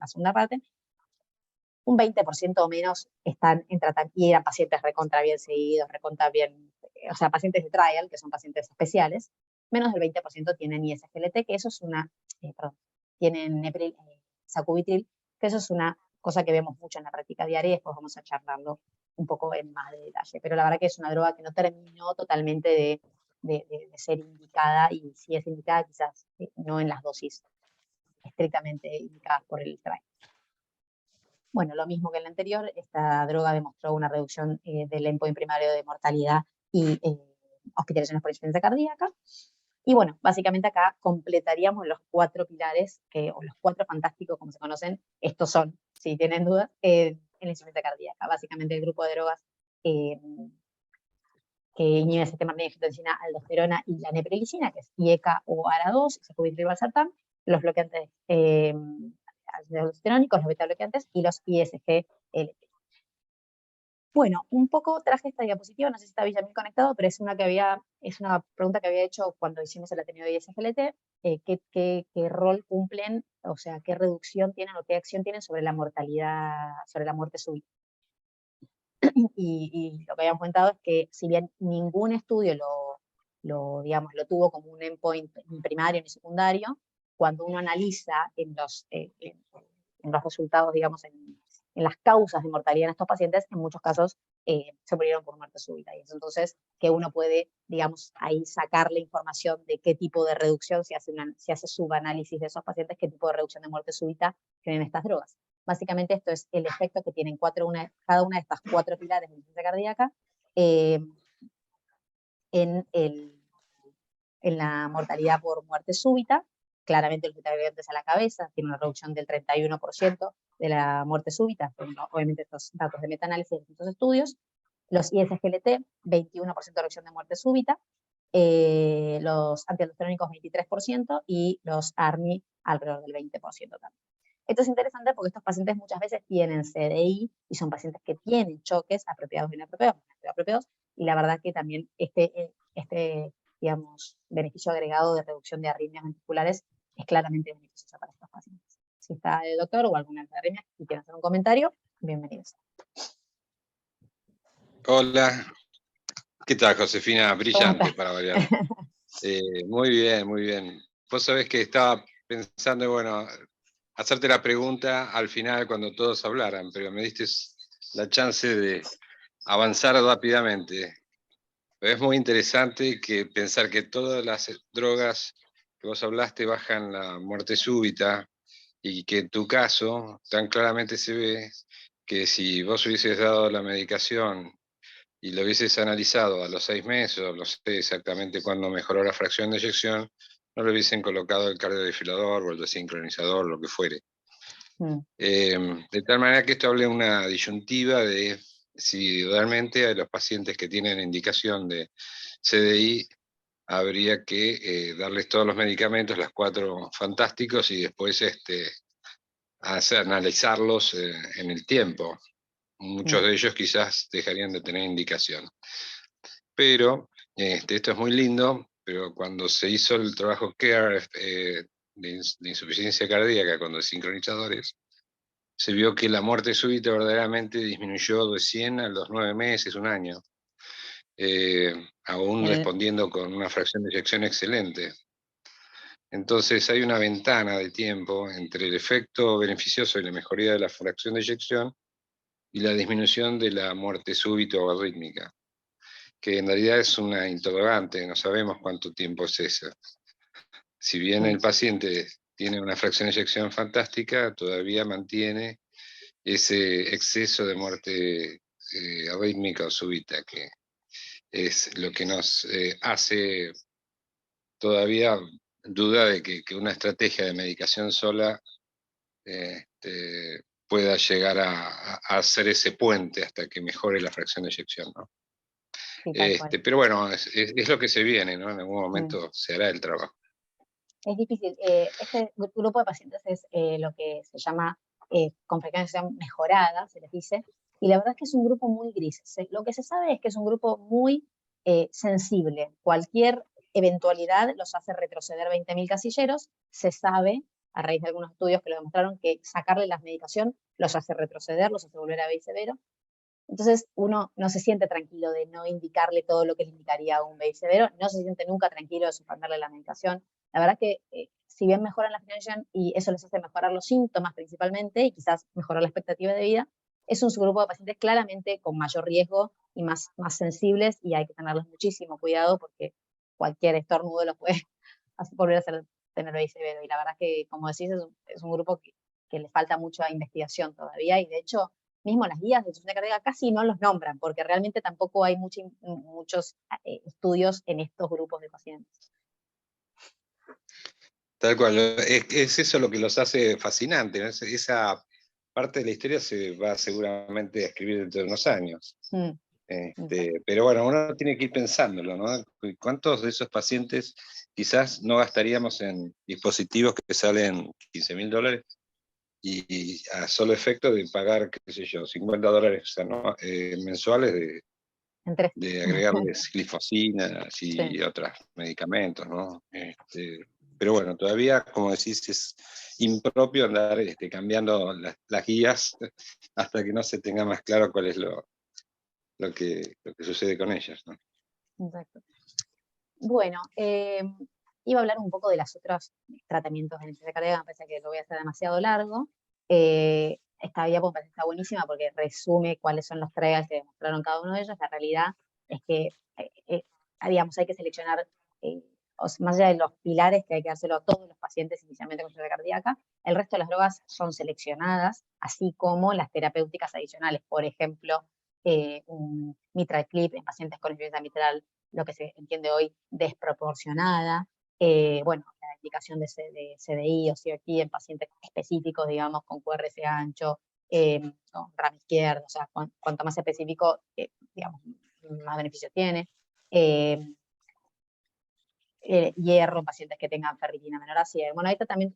segunda parte, un 20% o menos están en tratamiento, y eran pacientes recontra bien seguidos, recontra bien, o sea, pacientes de trial, que son pacientes especiales, menos del 20% tienen ISGLT, que eso es tienen sacubitril, que eso es una cosa que vemos mucho en la práctica diaria y después vamos a charlarlo un poco en más de detalle. Pero la verdad que es una droga que no terminó totalmente de ser indicada, y si es indicada quizás no en las dosis estrictamente indicadas por el trial. Bueno, lo mismo que en la anterior, esta droga demostró una reducción del endpoint primario de mortalidad y hospitalizaciones por insuficiencia cardíaca. Y bueno, básicamente acá completaríamos los 4 pilares, o los 4 fantásticos, como se conocen. Estos son, si tienen dudas, en la insuficiencia cardíaca. Básicamente el grupo de drogas que inhibe el sistema de angiotensina, aldosterona y la neprilicina, que es IECA o ARA2, sacubitril valsartán, los bloqueantes aldosterónicos, los beta bloqueantes y los ISGLT. Bueno, un poco traje esta diapositiva, no sé si está bien conectado, pero es una pregunta que había hecho cuando hicimos el Ateneo de ISGLT, ¿qué rol cumplen, o sea, qué reducción tienen o qué acción tienen sobre la mortalidad, sobre la muerte súbita? Y lo que habíamos comentado es que si bien ningún estudio lo tuvo como un endpoint ni primario ni secundario, cuando uno analiza en los resultados, digamos, en las causas de mortalidad en estos pacientes, en muchos casos se murieron por muerte súbita. Y es entonces que uno puede, digamos, ahí sacar la información de qué tipo de reducción, si hace subanálisis de esos pacientes, qué tipo de reducción de muerte súbita tienen estas drogas. Básicamente esto es el efecto que tienen cada una de estas 4 pilares de la insuficiencia cardíaca en la mortalidad por muerte súbita. Claramente los beta-bloqueantes a la cabeza tiene una reducción del 31% de la muerte súbita, obviamente estos datos de metaanálisis de distintos estudios. Los ISGLT, 21% de reducción de muerte súbita, los antialdosterónicos 23% y los ARNI alrededor del 20% también. Esto es interesante porque estos pacientes muchas veces tienen CDI y son pacientes que tienen choques apropiados e inapropiados, y la verdad que también digamos, beneficio agregado de reducción de arritmias ventriculares es claramente beneficioso para estos pacientes. Si está el doctor o alguna arritmia y quieren hacer un comentario, bienvenidos. Hola, ¿qué tal, Josefina? Brillante para variar. Muy bien, muy bien. Vos sabés que estaba pensando, bueno, hacerte la pregunta al final cuando todos hablaran, pero me diste la chance de avanzar rápidamente. Pero es muy interesante pensar que todas las drogas que vos hablaste bajan la muerte súbita, y que en tu caso tan claramente se ve que si vos hubieses dado la medicación y lo hubieses analizado a los 6 meses, o no sé exactamente cuándo mejoró la fracción de eyección, no le hubiesen colocado el cardiodifilador o el desincronizador, lo que fuere. De tal manera que esto hable una disyuntiva de si realmente a los pacientes que tienen indicación de CDI habría que darles todos los medicamentos, las 4 fantásticos, y después analizarlos en el tiempo. Muchos de ellos quizás dejarían de tener indicación. Pero Esto es muy lindo, pero cuando se hizo el trabajo CARE de insuficiencia cardíaca con desincronizadores, se vio que la muerte súbita verdaderamente disminuyó de 100 a los 9 meses, un año, aún respondiendo con una fracción de eyección excelente. Entonces hay una ventana de tiempo entre el efecto beneficioso y la mejoría de la fracción de eyección y la disminución de la muerte súbita o arrítmica, que en realidad es una interrogante, no sabemos cuánto tiempo es eso. Si bien el paciente tiene una fracción de eyección fantástica, todavía mantiene ese exceso de muerte arrítmica o súbita, que es lo que nos hace todavía duda de que una estrategia de medicación sola pueda llegar a hacer ese puente hasta que mejore la fracción de eyección, ¿no? Sí, Pero bueno, es lo que se viene, ¿no? En algún momento se hará el trabajo. Es difícil. Este grupo de pacientes es lo que se llama con frecuencia mejorada, se les dice, y la verdad es que es un grupo muy gris. Lo que se sabe es que es un grupo muy sensible. Cualquier eventualidad los hace retroceder 20.000 casilleros. Se sabe, a raíz de algunos estudios que lo demostraron, que sacarle la medicación los hace retroceder, los hace volver a BI severo. Entonces uno no se siente tranquilo de no indicarle todo lo que le indicaría a un BI severo, no se siente nunca tranquilo de suspenderle la medicación. La verdad que si bien mejoran la financiación y eso les hace mejorar los síntomas principalmente y quizás mejorar la expectativa de vida, es un subgrupo de pacientes claramente con mayor riesgo y más sensibles, y hay que tenerles muchísimo cuidado porque cualquier estornudo los puede volver a hacer tener BI severo. Y la verdad que, como decís, es un grupo que le falta mucha investigación todavía, y de hecho mismo las guías de insuficiencia cardíaca casi no los nombran, porque realmente tampoco hay muchos estudios en estos grupos de pacientes. Tal cual, es eso lo que los hace fascinantes, ¿no? Esa parte de la historia se va seguramente a escribir dentro de unos años. Pero bueno, uno tiene que ir pensándolo, ¿no? ¿Cuántos de esos pacientes quizás no gastaríamos en dispositivos que salen $15.000 y a solo efecto de pagar, qué sé yo, $50 mensuales de agregarles glifosinas y otros medicamentos, ¿no? Pero bueno, todavía, como decís, es impropio andar cambiando las guías hasta que no se tenga más claro cuál es lo que sucede con ellas, ¿no? Exacto. Bueno, iba a hablar un poco de los otros tratamientos de insuficiencia cardíaca, me parece que lo voy a hacer demasiado largo. Esta guía me parece que está buenísima porque resume cuáles son los trials que demostraron cada uno de ellos. La realidad es que, digamos, hay que seleccionar, más allá de los pilares que hay que dárselo a todos los pacientes inicialmente con insuficiencia cardíaca, el resto de las drogas son seleccionadas, así como las terapéuticas adicionales. Por ejemplo, un mitral clip en pacientes con insuficiencia mitral, lo que se entiende hoy desproporcionada. Bueno, la indicación de CDI o CRT en pacientes específicos, digamos, con QRS ancho, con RAM izquierdo, o sea, cuanto más específico, digamos, más beneficio tiene. Hierro en pacientes que tengan ferritina menor a 100. Bueno, ahí está también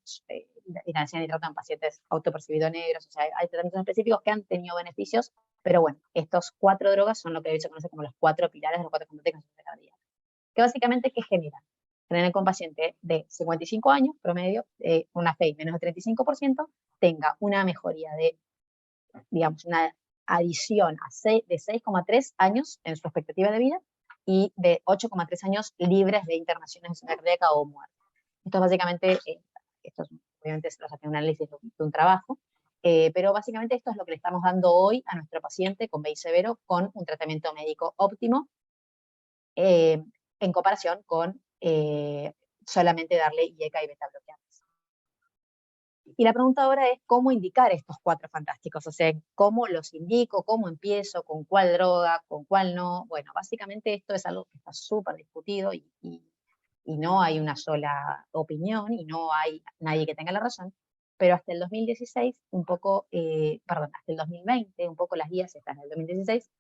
inadecuación de nitrato en pacientes autopercibidos negros, o sea, hay tratamientos específicos que han tenido beneficios, pero bueno, estos 4 drogas son lo que se conoce como los 4 pilares de los 4 componentes de insuficiencia cardíaca. Que básicamente, ¿qué generan? Generan que un paciente de 55 años, promedio, una FEI menos de 35%, tenga una mejoría de, digamos, una adición de 6,3 años en su expectativa de vida y de 8,3 años libres de internaciones de insuficiencia cardíaca o muerte. Esto es básicamente, obviamente se los hace un análisis de un trabajo, pero básicamente esto es lo que le estamos dando hoy a nuestro paciente con BI severo con un tratamiento médico óptimo, en comparación con solamente darle IECA y beta bloqueantes. Y la pregunta ahora es cómo indicar estos 4 fantásticos, o sea, cómo los indico, cómo empiezo, con cuál droga, con cuál no. Bueno, básicamente esto es algo que está súper discutido y no hay una sola opinión y no hay nadie que tenga la razón, pero hasta el 2016, hasta el 2020, un poco las guías estas del 2016,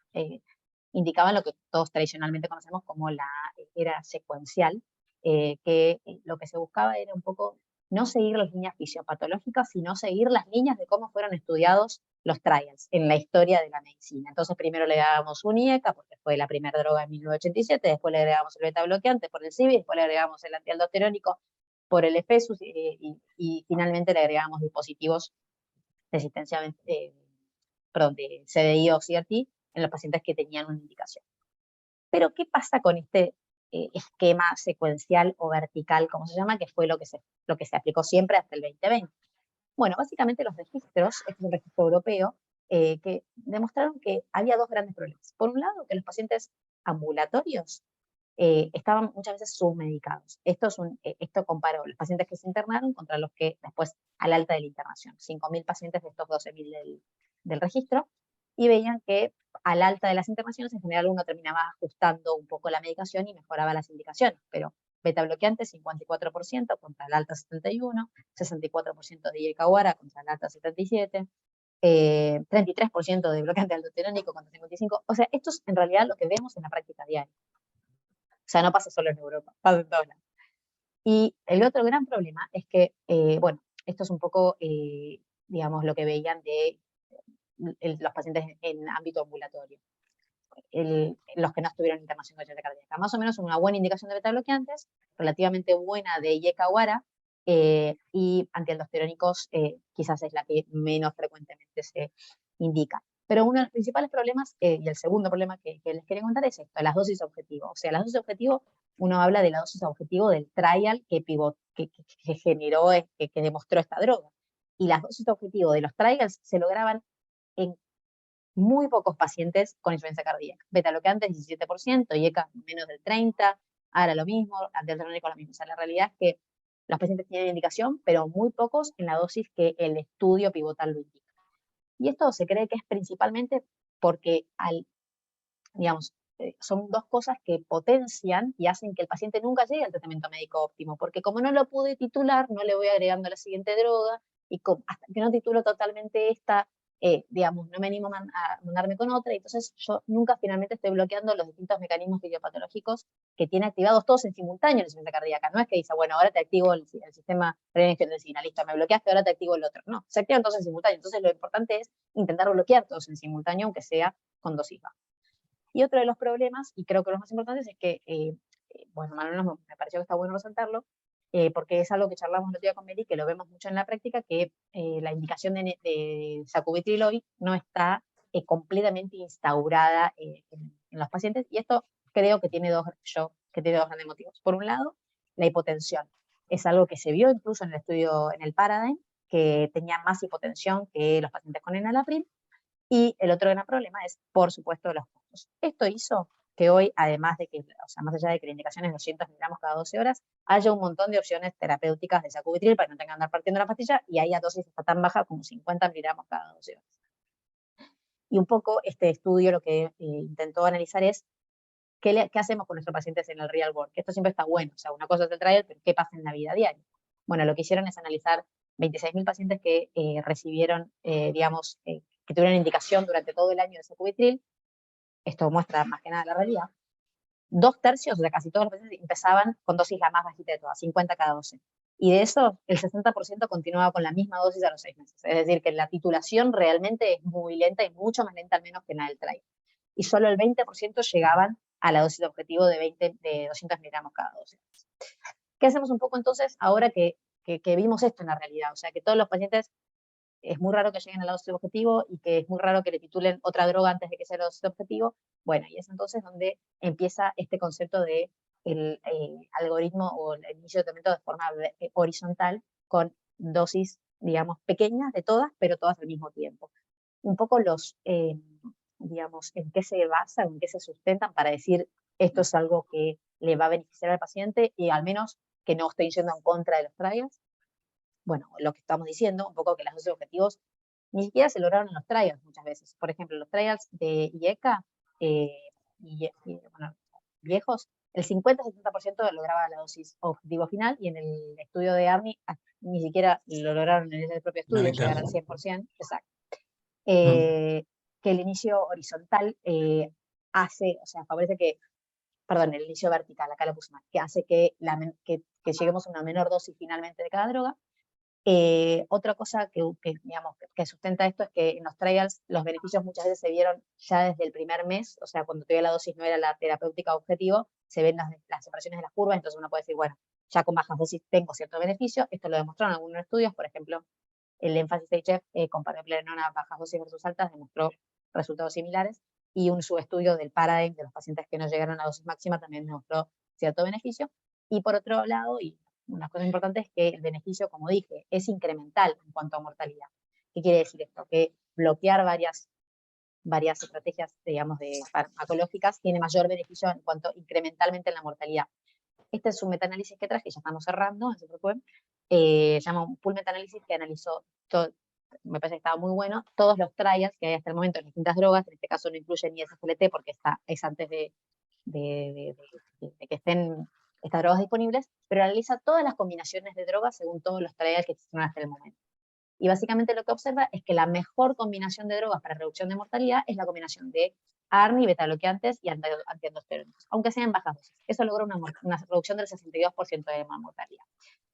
indicaban lo que todos tradicionalmente conocemos como la era secuencial, que lo que se buscaba era un poco no seguir las líneas fisiopatológicas, sino seguir las líneas de cómo fueron estudiados los trials en la historia de la medicina. Entonces primero le dábamos un IECA, porque fue la primera droga en 1987, después le agregamos el beta bloqueante por el CIBI, después le agregamos el antialdosterónico por el EFESUS y finalmente le agregamos dispositivos de asistencia, de CDI o CRT en los pacientes que tenían una indicación. Pero ¿qué pasa con este esquema secuencial o vertical, como se llama, que fue lo que se aplicó siempre hasta el 2020? Bueno, básicamente los registros, este es un registro europeo, que demostraron que había dos grandes problemas. Por un lado, que los pacientes ambulatorios estaban muchas veces submedicados. Esto comparó los pacientes que se internaron contra los que después al alta de la internación, 5.000 pacientes de estos 12.000 del registro, y veían que al alta de las internaciones en general uno terminaba ajustando un poco la medicación y mejoraba las indicaciones, pero beta bloqueante 54% contra el alta 71, 64% de IECA-UARA contra el alta 77, 33% de bloqueante aldosterónico contra 55%. O sea, esto es en realidad lo que vemos en la práctica diaria. O sea, no pasa solo en Europa, pasa en todos lados. Y el otro gran problema es que, bueno, esto es un poco, digamos, lo que veían de los pacientes en ámbito ambulatorio. Los que no estuvieron en internación con insuficiencia cardíaca. Más o menos una buena indicación de beta bloqueantes, relativamente buena de IECA-UARA, y antialdosterónicos quizás es la que menos frecuentemente se indica. Pero uno de los principales problemas, y el segundo problema que les quería contar es esto, las dosis objetivo. O sea, las dosis objetivo, uno habla de la dosis objetivo del trial que generó, que demostró esta droga. Y las dosis objetivo de los trials se lograban en muy pocos pacientes con insuficiencia cardíaca. Beta bloqueantes 17%, IECA menos del 30%, ahora lo mismo, antialdosterónico lo mismo. O sea, la realidad es que los pacientes tienen indicación, pero muy pocos en la dosis que el estudio pivotal lo indica. Y esto se cree que es principalmente porque digamos, son dos cosas que potencian y hacen que el paciente nunca llegue al tratamiento médico óptimo, porque como no lo pude titular, no le voy agregando la siguiente droga, y hasta que no titulo totalmente esta, digamos, no me animo a mandarme con otra, y entonces yo nunca finalmente estoy bloqueando los distintos mecanismos fisiopatológicos que tiene activados todos en simultáneo en la insuficiencia cardíaca. No es que dice, bueno, ahora te activo el sistema renina-angiotensina, listo, me bloqueaste, ahora te activo el otro. No, se activan todos en simultáneo. Entonces lo importante es intentar bloquear todos en simultáneo, aunque sea con dosis baja. Y otro de los problemas, y creo que los más importantes, es que, bueno, Manuel me pareció que está bueno resaltarlo, porque es algo que charlamos el otro día con Meli, que lo vemos mucho en la práctica, que la indicación de sacubitril hoy no está completamente instaurada en los pacientes, y esto creo que tiene dos grandes motivos. Por un lado, la hipotensión. Es algo que se vio incluso en el estudio, en el Paradigm, que tenía más hipotensión que los pacientes con enalapril. Y el otro gran problema es, por supuesto, los costos. Esto hizo que hoy, además de que, o sea, más allá de que la indicación es 200 miligramos cada 12 horas, haya un montón de opciones terapéuticas de sacubitril para que no tengan que andar partiendo la pastilla, y haya dosis hasta tan baja como 50 miligramos cada 12 horas. Y un poco este estudio lo que intentó analizar es ¿qué hacemos con nuestros pacientes en el real world? Que esto siempre está bueno, o sea, una cosa es el trial, pero ¿qué pasa en la vida diaria? Bueno, lo que hicieron es analizar 26.000 pacientes que recibieron, digamos, que tuvieron indicación durante todo el año de sacubitril. Esto muestra más que nada la realidad. 2/3, o sea, casi todos los pacientes empezaban con dosis la más bajita de todas, 50 cada 12. Y de eso, el 60% continuaba con la misma dosis a los 6 meses. Es decir, que la titulación realmente es muy lenta y mucho más lenta al menos que en la del trial. Y solo el 20% llegaban a la dosis de objetivo de 200 miligramos cada 12 horas. ¿Qué hacemos un poco entonces ahora que vimos esto en la realidad? O sea, que todos los pacientes es muy raro que lleguen a la dosis de objetivo y que es muy raro que le titulen otra droga antes de que sea la dosis de objetivo. Bueno, y es entonces donde empieza este concepto de el algoritmo o el inicio de tratamiento de forma horizontal con dosis, digamos, pequeñas de todas, pero todas al mismo tiempo. Un poco digamos, en qué se basan, en qué se sustentan para decir esto es algo que le va a beneficiar al paciente y al menos que no estoy yendo en contra de los trials. Bueno, lo que estamos diciendo, un poco que las dosis de objetivos ni siquiera se lograron en los trials muchas veces. Por ejemplo, los trials de IECA, bueno, viejos, el 50-70% lograba la dosis objetivo final, y en el estudio de ARNI ni siquiera lo lograron en ese propio estudio, llegar al 100%, exacto. Que el inicio horizontal o sea, favorece que, perdón, el inicio vertical, acá lo puse mal, que hace que lleguemos a una menor dosis finalmente de cada droga, Otra cosa digamos, que sustenta esto es que en los trials los beneficios muchas veces se vieron ya desde el primer mes, o sea, cuando todavía la dosis no era la terapéutica objetivo, se ven las separaciones de las curvas, entonces uno puede decir, bueno, ya con bajas dosis tengo cierto beneficio. Esto lo demostraron algunos estudios, por ejemplo, el énfasis HF comparado a Plenona bajas dosis versus altas demostró resultados similares, y un subestudio del Paradigm de los pacientes que no llegaron a dosis máxima también demostró cierto beneficio. Y por otro lado, y una cosa importante es que el beneficio, como dije, es incremental en cuanto a mortalidad. ¿Qué quiere decir esto? Que bloquear varias estrategias, digamos, farmacológicas tiene mayor beneficio en cuanto incrementalmente en la mortalidad. Este es un metaanálisis que traje, ya estamos cerrando, no se preocupen, se llama un pool metaanálisis que analizó todo, me parece que estaba muy bueno, todos los trials que hay hasta el momento en distintas drogas, en este caso no incluyen ni SGLT porque es antes de que estén estas drogas disponibles, pero analiza todas las combinaciones de drogas según todos los trials que existieron hasta el momento. Y básicamente lo que observa es que la mejor combinación de drogas para reducción de mortalidad es la combinación de ARNI, beta-bloqueantes y antiendosterónicos, aunque sean en bajas dosis. Eso logra una reducción del 62% de mortalidad.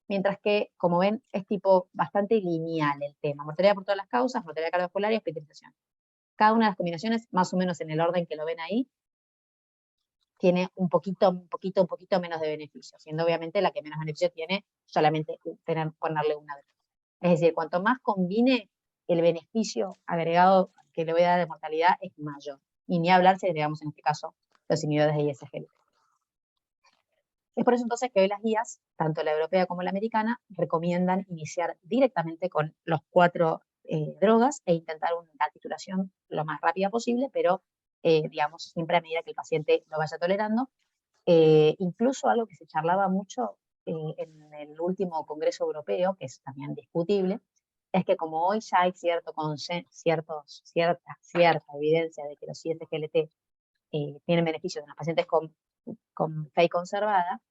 Mientras que, como ven, es tipo bastante lineal el tema. Mortalidad por todas las causas, mortalidad cardiovascular y hospitalización. Cada una de las combinaciones, más o menos en el orden que lo ven ahí, tiene un poquito menos de beneficio, siendo obviamente la que menos beneficio tiene solamente ponerle una droga. Es decir, cuanto más combine, el beneficio agregado que le voy a dar de mortalidad es mayor. Y ni hablar si agregamos en este caso los inhibidores de ISGLT. Es por eso entonces que hoy las guías, tanto la europea como la americana, recomiendan iniciar directamente con los 4 drogas e intentar una titulación lo más rápida posible, pero digamos, siempre a medida que el paciente lo vaya tolerando. Incluso algo que se charlaba mucho en el último Congreso Europeo, que es también discutible, es que como hoy ya hay cierta evidencia de que los ISGLT tienen beneficios en los pacientes con FEI conservada,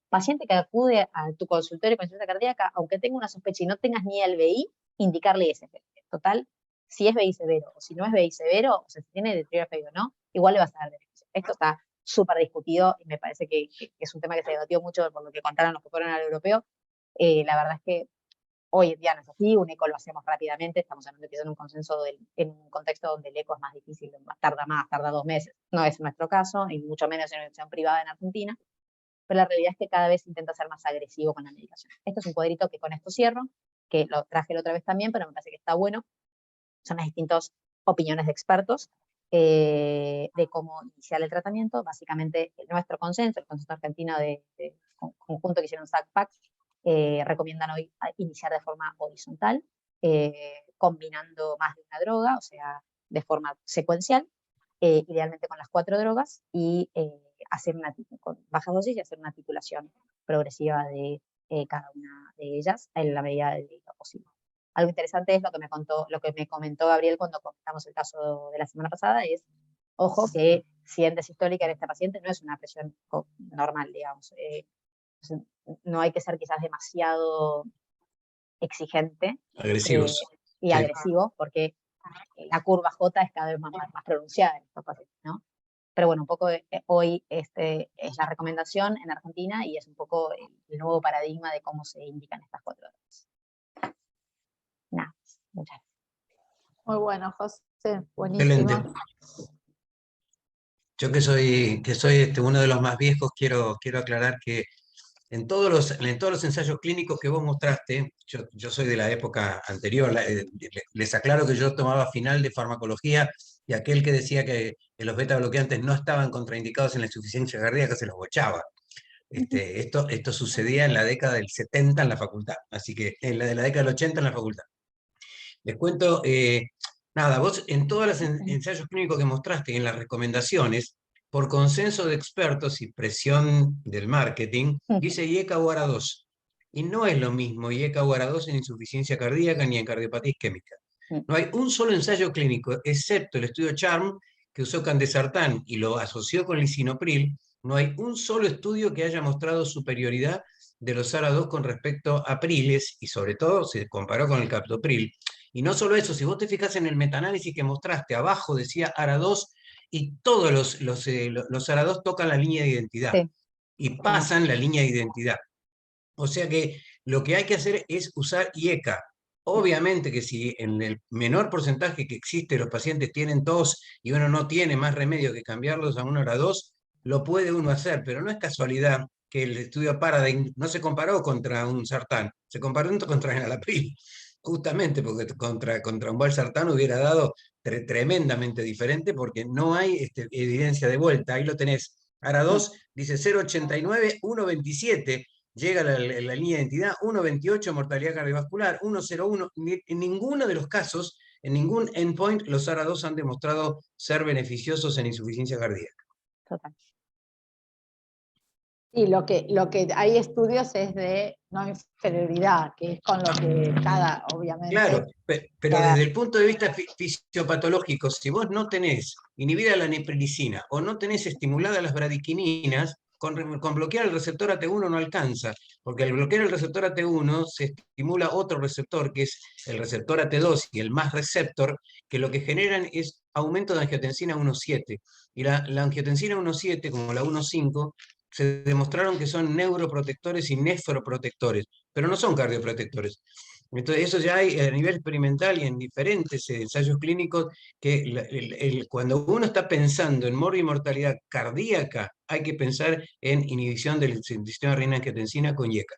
paciente que acude a tu consultorio con insuficiencia cardíaca, aunque tenga una sospecha y no tengas ni el BI, indicarle ISGLT. Total, si es BI severo o si no es BI severo, o sea, si tiene deterioro FEI o no, igual le vas a dar beneficio. Esto está súper discutido y me parece que es un tema que se debatió mucho por lo que contaron los que fueron al europeo. La verdad es que hoy en día no es así, un eco lo hacemos rápidamente, estamos hablando de un consenso en un contexto donde el eco es más difícil, tarda 2 meses. No es nuestro caso, y mucho menos en una universidad privada en Argentina, pero la realidad es que cada vez intenta ser más agresivo con la medicación. Esto es un cuadrito que con esto cierro, que lo traje la otra vez también, pero me parece que está bueno. Son las distintas opiniones de expertos de cómo iniciar el tratamiento. Básicamente, nuestro consenso, el consenso argentino de conjunto que hicieron SACPAC, recomiendan hoy iniciar de forma horizontal, combinando más de una droga, o sea, de forma secuencial, idealmente con las 4 drogas, y hacer con bajas dosis y hacer una titulación progresiva de cada una de ellas en la medida de lo posible. Algo interesante es lo que me comentó Gabriel cuando comentamos el caso de la semana pasada, es, ojo, que si en desistólica en esta paciente no es una presión normal, digamos. No hay que ser quizás demasiado exigente Agresivos. y agresivo, porque la curva J es cada vez más pronunciada en estos pacientes, ¿no? Pero bueno, un poco hoy es la recomendación en Argentina y es un poco el nuevo paradigma de cómo se indican estas 4 drogas. Nada, muchas gracias. Muy bueno, José, buenísimo. Excelente. Yo que soy uno de los más viejos, quiero aclarar que en todos los ensayos clínicos que vos mostraste, yo soy de la época anterior, les aclaro que yo tomaba final de farmacología y aquel que decía que los beta bloqueantes no estaban contraindicados en la insuficiencia cardíaca se los bochaba. Esto sucedía en la década del 70 en la facultad, así que en la década del 80 en la facultad. Les cuento, nada, vos en todos los ensayos clínicos que mostraste y en las recomendaciones, por consenso de expertos y presión del marketing, dice IECA o ARA2. Y no es lo mismo IECA o ARA2 en insuficiencia cardíaca ni en cardiopatía isquémica. No hay un solo ensayo clínico, excepto el estudio CHARM, que usó candesartán y lo asoció con lisinopril. No hay un solo estudio que haya mostrado superioridad de los ARA2 con respecto a priles, y sobre todo se comparó con el captopril. Y no solo eso, si vos te fijas en el metaanálisis que mostraste, abajo decía ARA2, y todos los ARA2 tocan la línea de identidad, sí, y pasan la línea de identidad. O sea que lo que hay que hacer es usar IECA. Obviamente que si en el menor porcentaje que existe los pacientes tienen tos y uno no tiene más remedio que cambiarlos a 1 hora 2, lo puede uno hacer, pero no es casualidad que el estudio Paradigm no se comparó contra un sartán, se comparó contra enalapril, justamente porque contra un valsartán hubiera dado tremendamente diferente porque no hay evidencia de vuelta. Ahí lo tenés. ARA 2 dice 0,89, 1,27, llega la línea de identidad, 1,28 mortalidad cardiovascular, 1,01. En ninguno de los casos, en ningún endpoint, los ARA 2 han demostrado ser beneficiosos en insuficiencia cardíaca. Total. Y lo que hay estudios es de no inferioridad, que es con lo que obviamente. Claro, pero desde el punto de vista fisiopatológico, si vos no tenés inhibida la neprilicina o no tenés estimuladas las bradiquininas, con bloquear el receptor AT1 no alcanza, porque al bloquear el receptor AT1 se estimula otro receptor, que es el receptor AT2 y el más receptor, que lo que generan es aumento de angiotensina 1,7. Y la angiotensina 1,7, como la 1,5, se demostraron que son neuroprotectores y nefroprotectores, pero no son cardioprotectores. Entonces, eso ya hay a nivel experimental y en diferentes ensayos clínicos, que cuando uno está pensando en morbimortalidad cardíaca, hay que pensar en inhibición del sistema renina-angiotensina con IECA.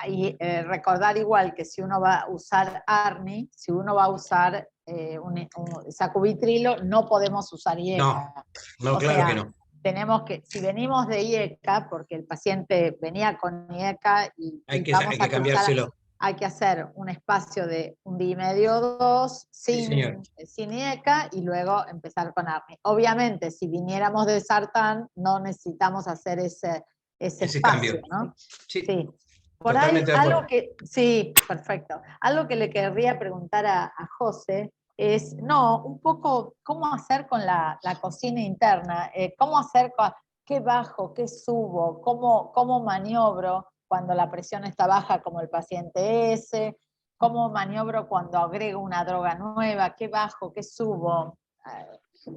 Y recordar igual que si uno va a usar ARNI, si uno va a usar un sacubitrilo, no podemos usar IECA. No, claro que no. Tenemos que, si venimos de IECA, porque el paciente venía con IECA y hay que vamos a cambiárselo. Hay que hacer un espacio de 1 día y medio o 2 sin IECA y luego empezar con ARNI. Obviamente, si viniéramos de sartán, no necesitamos hacer ese espacio, cambio, ¿no? Sí. Por ahí, sí, perfecto. Algo que le querría preguntar a José es, un poco, ¿cómo hacer con la cocina interna? ¿Cómo hacer, qué bajo, qué subo, cómo maniobro cuando la presión está baja como el paciente ese? ¿Cómo maniobro cuando agrego una droga nueva? ¿Qué bajo, qué subo?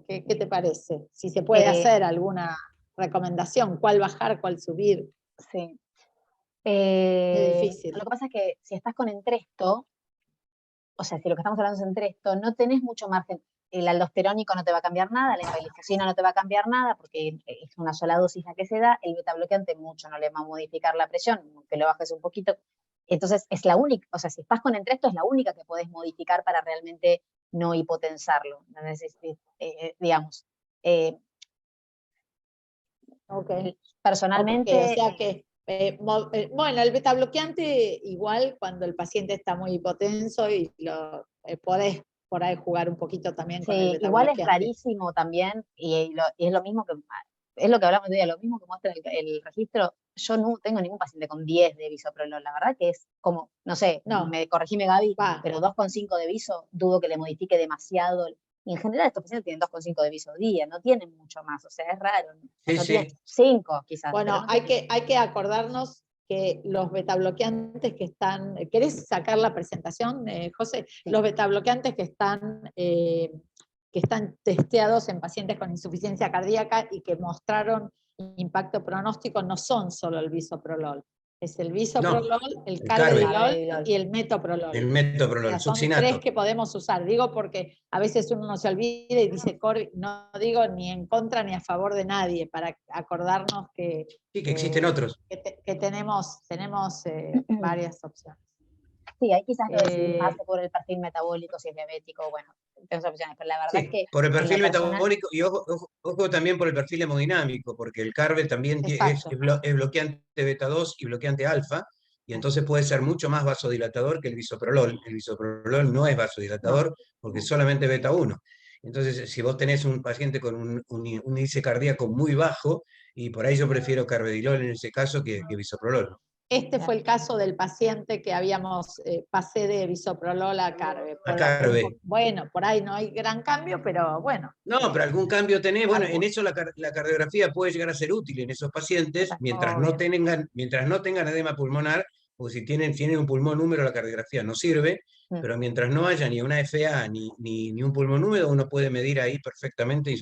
¿Qué te parece? Si se puede hacer alguna recomendación, cuál bajar, cuál subir. Sí. Es difícil. Lo que pasa es que si estás con Entresto, o sea, si lo que estamos hablando es Entresto, no tenés mucho margen. El aldosterónico no te va a cambiar nada, la enrolifosina no te va a cambiar nada, porque es una sola dosis la que se da, el betabloqueante mucho no le va a modificar la presión, que lo bajes un poquito. Entonces, es la única, o sea, si estás con Entresto es la única que podés modificar para realmente no hipotensarlo, digamos. Personalmente... Okay, o sea que bueno, el betabloqueante igual cuando el paciente está muy hipotenso y lo podés por ahí jugar un poquito también con el betabloqueante. Igual es rarísimo también, y es lo mismo es lo que hablamos hoy día, lo mismo que muestra el registro. Yo no tengo ningún paciente con 10 de bisoprolol, la verdad que es como, no sé, corregime Gaby, pero 2,5 de biso, dudo que le modifique demasiado. Y en general estos pacientes tienen 2,5 de biso día, no tienen mucho más, o sea, es raro. No tienen 5 quizás. Bueno, hay que acordarnos que los betabloqueantes que están, ¿querés sacar la presentación, José? Sí. Los betabloqueantes que están testeados en pacientes con insuficiencia cardíaca y que mostraron impacto pronóstico no son solo el bisoprolol. Es el bisoprolol, el carvedilol y el metoprolol. El metoprolol, son succinato. 3 que podemos usar. Digo porque a veces uno no se olvida y dice, no digo ni en contra ni a favor de nadie, para acordarnos que... Sí, que existen otros. Que tenemos varias opciones. Sí, ahí quizás lo decidís más por el perfil metabólico, si es diabético, bueno, tenés opciones, pero la verdad es que... por el perfil metabólico y ojo también por el perfil hemodinámico, porque el CARVE también es bloqueante beta 2 y bloqueante alfa, y entonces puede ser mucho más vasodilatador que el bisoprolol. El bisoprolol no es vasodilatador porque es solamente beta 1. Entonces, si vos tenés un paciente con un índice cardíaco muy bajo, y por ahí yo prefiero carvedilol en ese caso que bisoprolol. Este fue el caso del paciente que pasé de bisoprolol a carve. Bueno, por ahí no hay gran cambio, pero bueno. No, pero algún cambio tenés. Bueno, en eso la cardiografía puede llegar a ser útil en esos pacientes, mientras no tengan edema pulmonar, o si tienen un pulmón húmedo, la cardiografía no sirve, pero mientras no haya ni una FA ni un pulmón húmedo, uno puede medir ahí perfectamente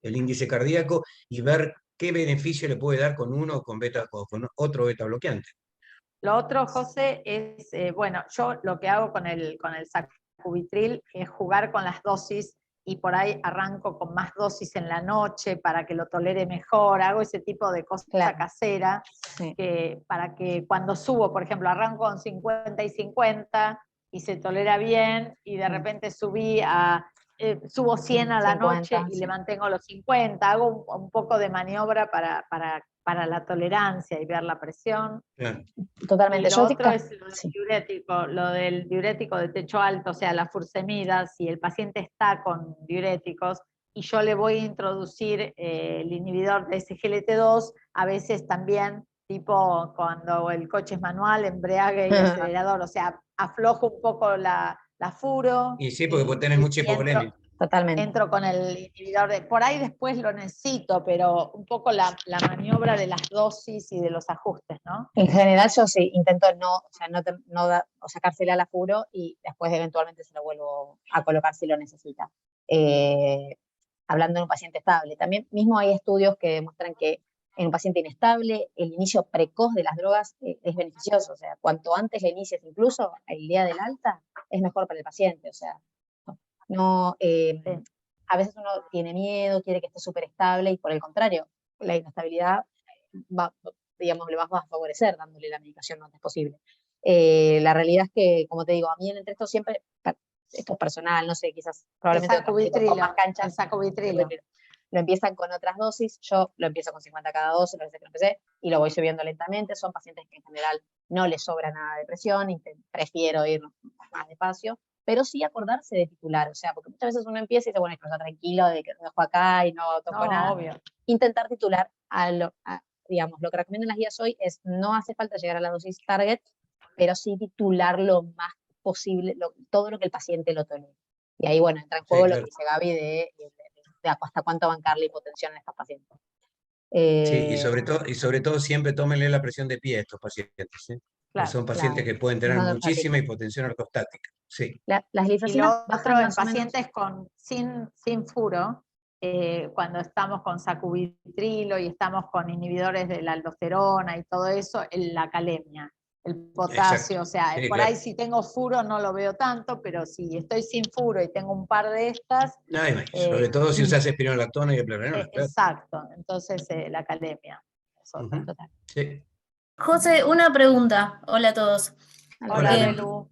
el índice cardíaco y ver qué beneficio le puede dar con uno o con otro beta bloqueante. Lo otro, José, es, bueno, yo lo que hago con el sacubitril es jugar con las dosis y por ahí arranco con más dosis en la noche para que lo tolere mejor, hago ese tipo de cosas casera, para que cuando subo, por ejemplo, arranco con 50 y 50 y se tolera bien, y de repente subo 100 a la 50, noche y le mantengo los 50, hago un poco de maniobra para la tolerancia y ver la presión. Claro. Totalmente. Y lo otro es lo del diurético de techo alto, o sea, la fursemida. Si el paciente está con diuréticos y yo le voy a introducir el inhibidor de SGLT2, a veces también, tipo cuando el coche es manual, embrague y acelerador, o sea, aflojo un poco la furo. Y sí, porque vos tenés mucha hipovolemia. Totalmente. Entro con el inhibidor por ahí después lo necesito, pero un poco la maniobra de las dosis y de los ajustes, ¿no? En general yo sí intento o sacársela al afuro y después eventualmente se lo vuelvo a colocar si lo necesita. Hablando de un paciente estable. También mismo hay estudios que demuestran que en un paciente inestable el inicio precoz de las drogas es beneficioso. O sea, cuanto antes le inicies, incluso el día del alta, es mejor para el paciente. O sea, a veces uno tiene miedo, quiere que esté súper estable y por el contrario, la inestabilidad le vas a favorecer dándole la medicación lo antes posible. La realidad es que, como te digo, a mí en el esto siempre, esto es personal, no sé, quizás probablemente con más canchas, sacubitrilo. Lo empiezan con otras dosis, yo lo empiezo con 50 cada dosis, parece que lo empecé, y lo voy subiendo lentamente. Son pacientes que en general no les sobra nada de presión, y prefiero ir más despacio, pero sí acordarse de titular, o sea, porque muchas veces uno empieza y dice, bueno, está tranquilo de que lo dejo acá y no toco nada. Obvio. Intentar titular digamos, lo que recomiendan las guías hoy es no hace falta llegar a la dosis target, pero sí titular lo más posible, todo lo que el paciente lo tolere. Y ahí, bueno, entra en juego lo que dice Gaby de hasta cuánto bancar la hipotensión en estos pacientes. Sí, y sobre todo siempre tómenle la presión de pie a estos pacientes, ¿sí? Claro, son pacientes que pueden tener muchísima hipotensión ortostática. Sí. Las y lo otro en pacientes sin furo, cuando estamos con sacubitrilo y estamos con inhibidores de la aldosterona y todo eso, la calemia, el potasio. Exacto. O sea, sí, por ahí si tengo furo no lo veo tanto, pero si estoy sin furo y tengo un par de estas... sobre todo si usas espironolactona y eplerenol. Exacto, entonces la calemia es otra. Sí. José, una pregunta. Hola a todos. Hola, Belu.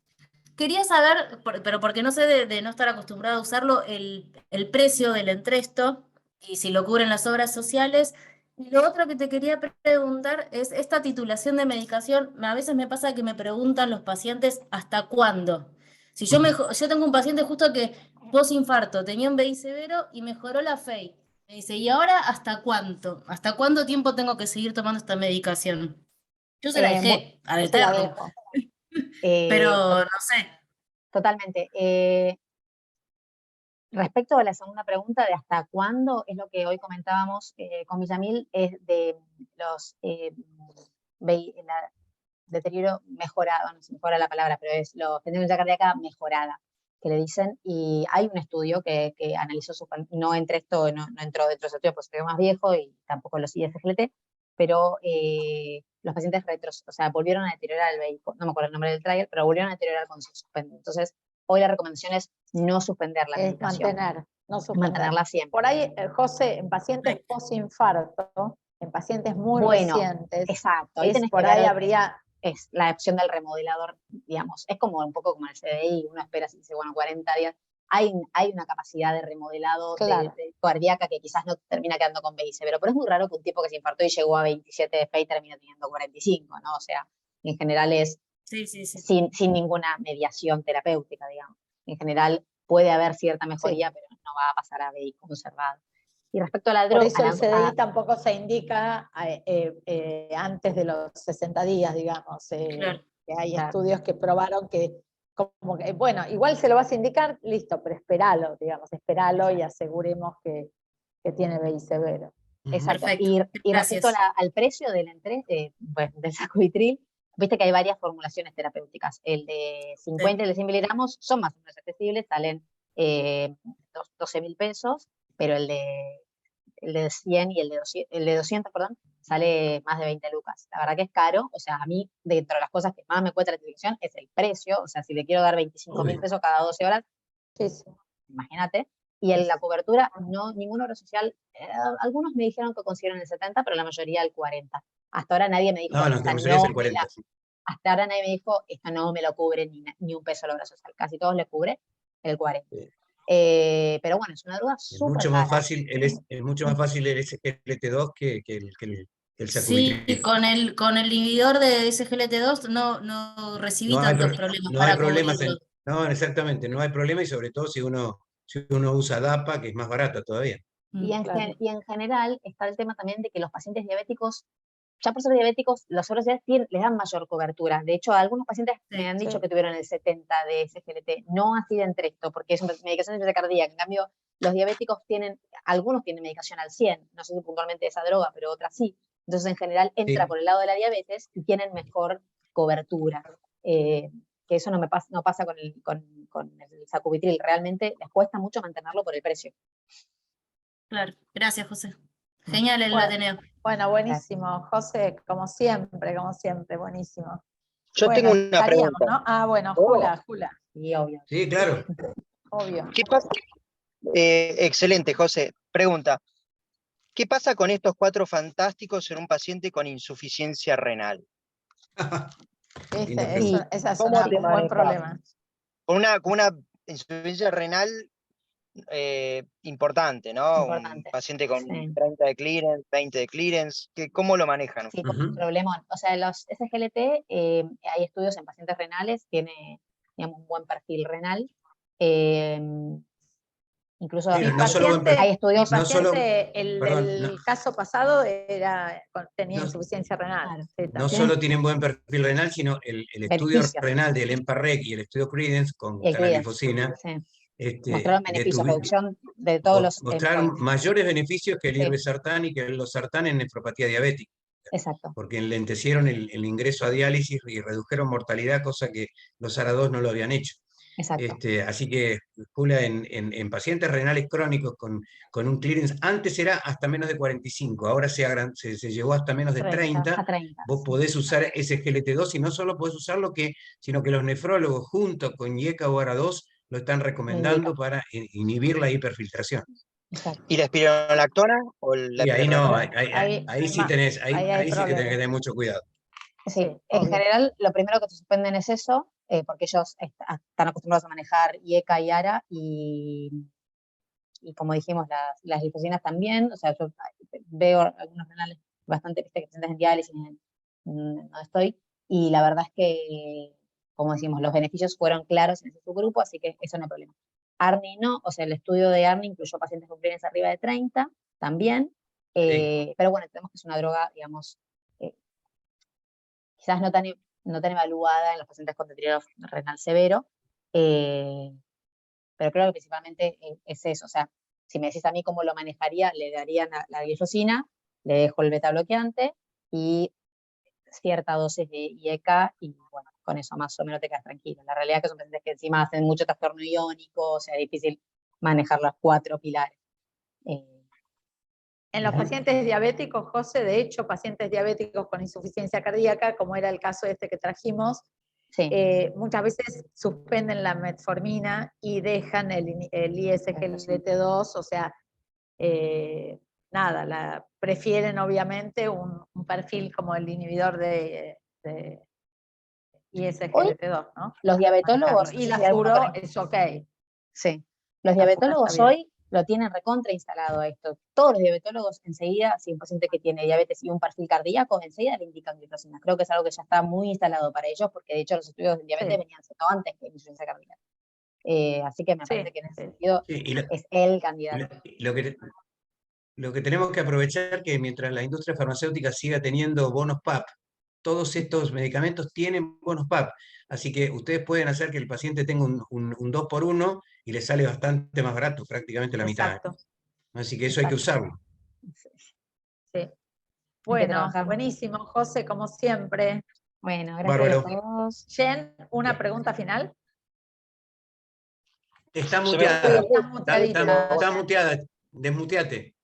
Quería saber, pero porque no sé de no estar acostumbrado a usarlo, el precio del Entresto y si lo cubren las obras sociales. Y lo otro que te quería preguntar es esta titulación de medicación. A veces me pasa que me preguntan los pacientes ¿hasta cuándo? Si yo tengo un paciente justo que posinfarto, tenía un BI severo y mejoró la FEI. Me dice, ¿y ahora hasta cuánto? ¿Hasta cuánto tiempo tengo que seguir tomando esta medicación? Yo se la dejé al eterno. Pero no sé. Totalmente. Respecto a la segunda pregunta de hasta cuándo, es lo que hoy comentábamos con Villamil, es de los deterioro mejorado, no sé mejora la palabra, pero es la frecuencia cardíaca mejorada, que le dicen, y hay un estudio que analizó no entró dentro de los estudios, pues es más viejo y tampoco los ISGLT, pero los pacientes volvieron a deteriorar el vehículo, no me acuerdo el nombre del trial, pero volvieron a deteriorar cuando se suspende. Entonces, hoy la recomendación es no suspender la medicación. Mantenerla siempre. Por ahí, José, en pacientes posinfarto, en pacientes muy recientes, exacto, es la opción del remodelador, digamos, es como un poco como el CDI, uno espera, si dice, 40 días, hay una capacidad de remodelado de cardíaca que quizás no termina quedando con BI severo, pero es muy raro que un tipo que se infartó y llegó a 27 de FEI termine teniendo 45, ¿no? O sea, en general es sin ninguna mediación terapéutica, digamos. En general puede haber cierta mejoría, pero no va a pasar a BI conservado. Y respecto a la droga... Por eso el CDI tampoco se indica antes de los 60 días, digamos. Que hay estudios que probaron que, bueno, igual se lo vas a indicar, listo, pero esperalo y aseguremos que tiene BI severo. Exacto. Y respecto al precio del sacubitril, viste que hay varias formulaciones terapéuticas. El de 50 y el de 100 miligramos son más o menos accesibles, salen 12.000 pesos, pero el de 100 y el de 200, sale más de 20 lucas. La verdad que es caro, o sea, a mí, dentro de las cosas que más me cuesta la televisión, es el precio, o sea, si le quiero dar 25.000 Obvio. pesos cada 12 horas, Sí, sí. imagínate. Y en la cobertura, no, ninguna obra social, algunos me dijeron que consiguieron el 70, pero la mayoría el 40. Hasta ahora nadie me dijo, No, la esta mayoría es no el 40. Sí. hasta ahora nadie me dijo, esto no me lo cubre ni un peso la obra social. Casi todos le cubre el 40. Sí. Pero bueno, es una droga Es súper mucho más cara. fácil es mucho más fácil el SGLT2 que el Sí, sacubitril. con el inhibidor de SGLT2 no recibí No hay, tantos problemas no hay para problemas cubrirlo. no, exactamente, no hay problema y sobre todo si uno usa DAPA, que es más barata todavía. Y Claro. en general está el tema también de que los pacientes diabéticos, ya por ser diabéticos, los obras sociales les dan mayor cobertura. De hecho, algunos pacientes me han dicho sí. que tuvieron el 70 de SGLT, no así de entresto, porque es una medicación de cardíaca. En cambio, los diabéticos algunos tienen medicación al 100, no sé si puntualmente esa droga, pero otras sí. Entonces, en general, entra Sí. por el lado de la diabetes y tienen mejor cobertura. Que eso no pasa con el sacubitril. Realmente les cuesta mucho mantenerlo por el precio. Claro, gracias, José. Genial el Bueno, Ateneo. Bueno, buenísimo, José, como siempre, buenísimo. Yo Bueno, tengo una estaríamos, pregunta. ¿no? Ah, bueno, ¿Puedo? Jula, Sí, obvio. Sí, claro. obvio. ¿Qué pasa? Excelente, José. Pregunta. ¿Qué pasa con estos 4 fantásticos en un paciente con insuficiencia renal? Linda ¿Viste? pregunta. Esa es ¿Cómo un te buen manejas? problema. Con una insuficiencia renal importante, ¿no? Importante. Un paciente con Sí. 30 de clearance, 20 de clearance, ¿cómo lo manejan? Sí, con un problemón. O sea, los SGLT, hay estudios en pacientes renales, tiene, digamos, un buen perfil renal. Incluso Sí, Mi no solo buen paciente, hay estudios. no solo, el perdón, del caso pasado tenía no- insuficiencia renal. Claro. Sí, no Tienen solo tienen buen perfil renal, sino el estudio beneficios. renal del EMPA-REC y el estudio Credence con Y el Credence, canaglifosina sí. Mostraron beneficios, reducción de todos los mostraron endpoints. mayores beneficios que el Sí. irbesartán y que el losartán en nefropatía diabética, Exacto. porque enlentecieron el ingreso a diálisis y redujeron mortalidad, cosa que los ARA2 no lo habían hecho. Exacto. Así que, Julia, en pacientes renales crónicos con un clearance, antes era hasta menos de 45, ahora se llevó hasta menos de 30, A 30. vos podés usar SGLT2 y no solo podés usarlo, sino que los nefrólogos junto con IECA o ARA2 lo están recomendando para inhibir la hiperfiltración. Exacto. ¿Y la espironolactona o la Y ahí no, epinefrina? ahí sí que tenés que tener mucho cuidado. Sí, en obvio. general lo primero que te suspenden es eso, porque ellos están acostumbrados a manejar IECA y ARA y como dijimos, las glifosinas también. O sea, yo veo algunos renales bastante que presentes en diálisis, no estoy, y la verdad es que, como decimos, los beneficios fueron claros en ese subgrupo, así que eso no hay problema. ARNI no, o sea, el estudio de ARNI incluyó pacientes con clearance arriba de 30 también, pero bueno, tenemos que es una droga, digamos, quizás no tan evaluada en los pacientes con deterioro renal severo, pero creo que principalmente es eso. O sea, si me decís a mí cómo lo manejaría, le daría la glifosina, le dejo el beta bloqueante y cierta dosis de IECA y bueno, con eso más o menos te quedas tranquilo. La realidad es que son pacientes que encima hacen mucho trastorno iónico, o sea, es difícil manejar los 4 pilares. En los pacientes diabéticos, José, de hecho, pacientes diabéticos con insuficiencia cardíaca, como era el caso este que trajimos, Sí. Muchas veces suspenden la metformina y dejan el ISGLT2, o sea, nada, prefieren obviamente un perfil como el inhibidor de ISGLT2, ¿no? Los diabetólogos, Y la furo es ok. Sí. Los La diabetólogos fura está hoy lo tienen recontra instalado esto. Todos los diabetólogos enseguida, si un paciente que tiene diabetes y un perfil cardíaco, enseguida le indican glifosina. Creo que es algo que ya está muy instalado para ellos, porque de hecho los estudios de diabetes venían siendo antes que la insuficiencia cardíaca. Así que me parece que en ese sentido es el candidato. Lo que tenemos que aprovechar que mientras la industria farmacéutica siga teniendo bonos PAP, todos estos medicamentos tienen bonos PAP, así que ustedes pueden hacer que el paciente tenga un 2x1 y le sale bastante más barato, prácticamente la mitad. Exacto. Así que eso hay que usarlo. Sí. Bueno, buenísimo, José, como siempre. Bueno, gracias a todos. Jen, ¿una pregunta final? Está muteada. Está Está muteada. Desmuteate.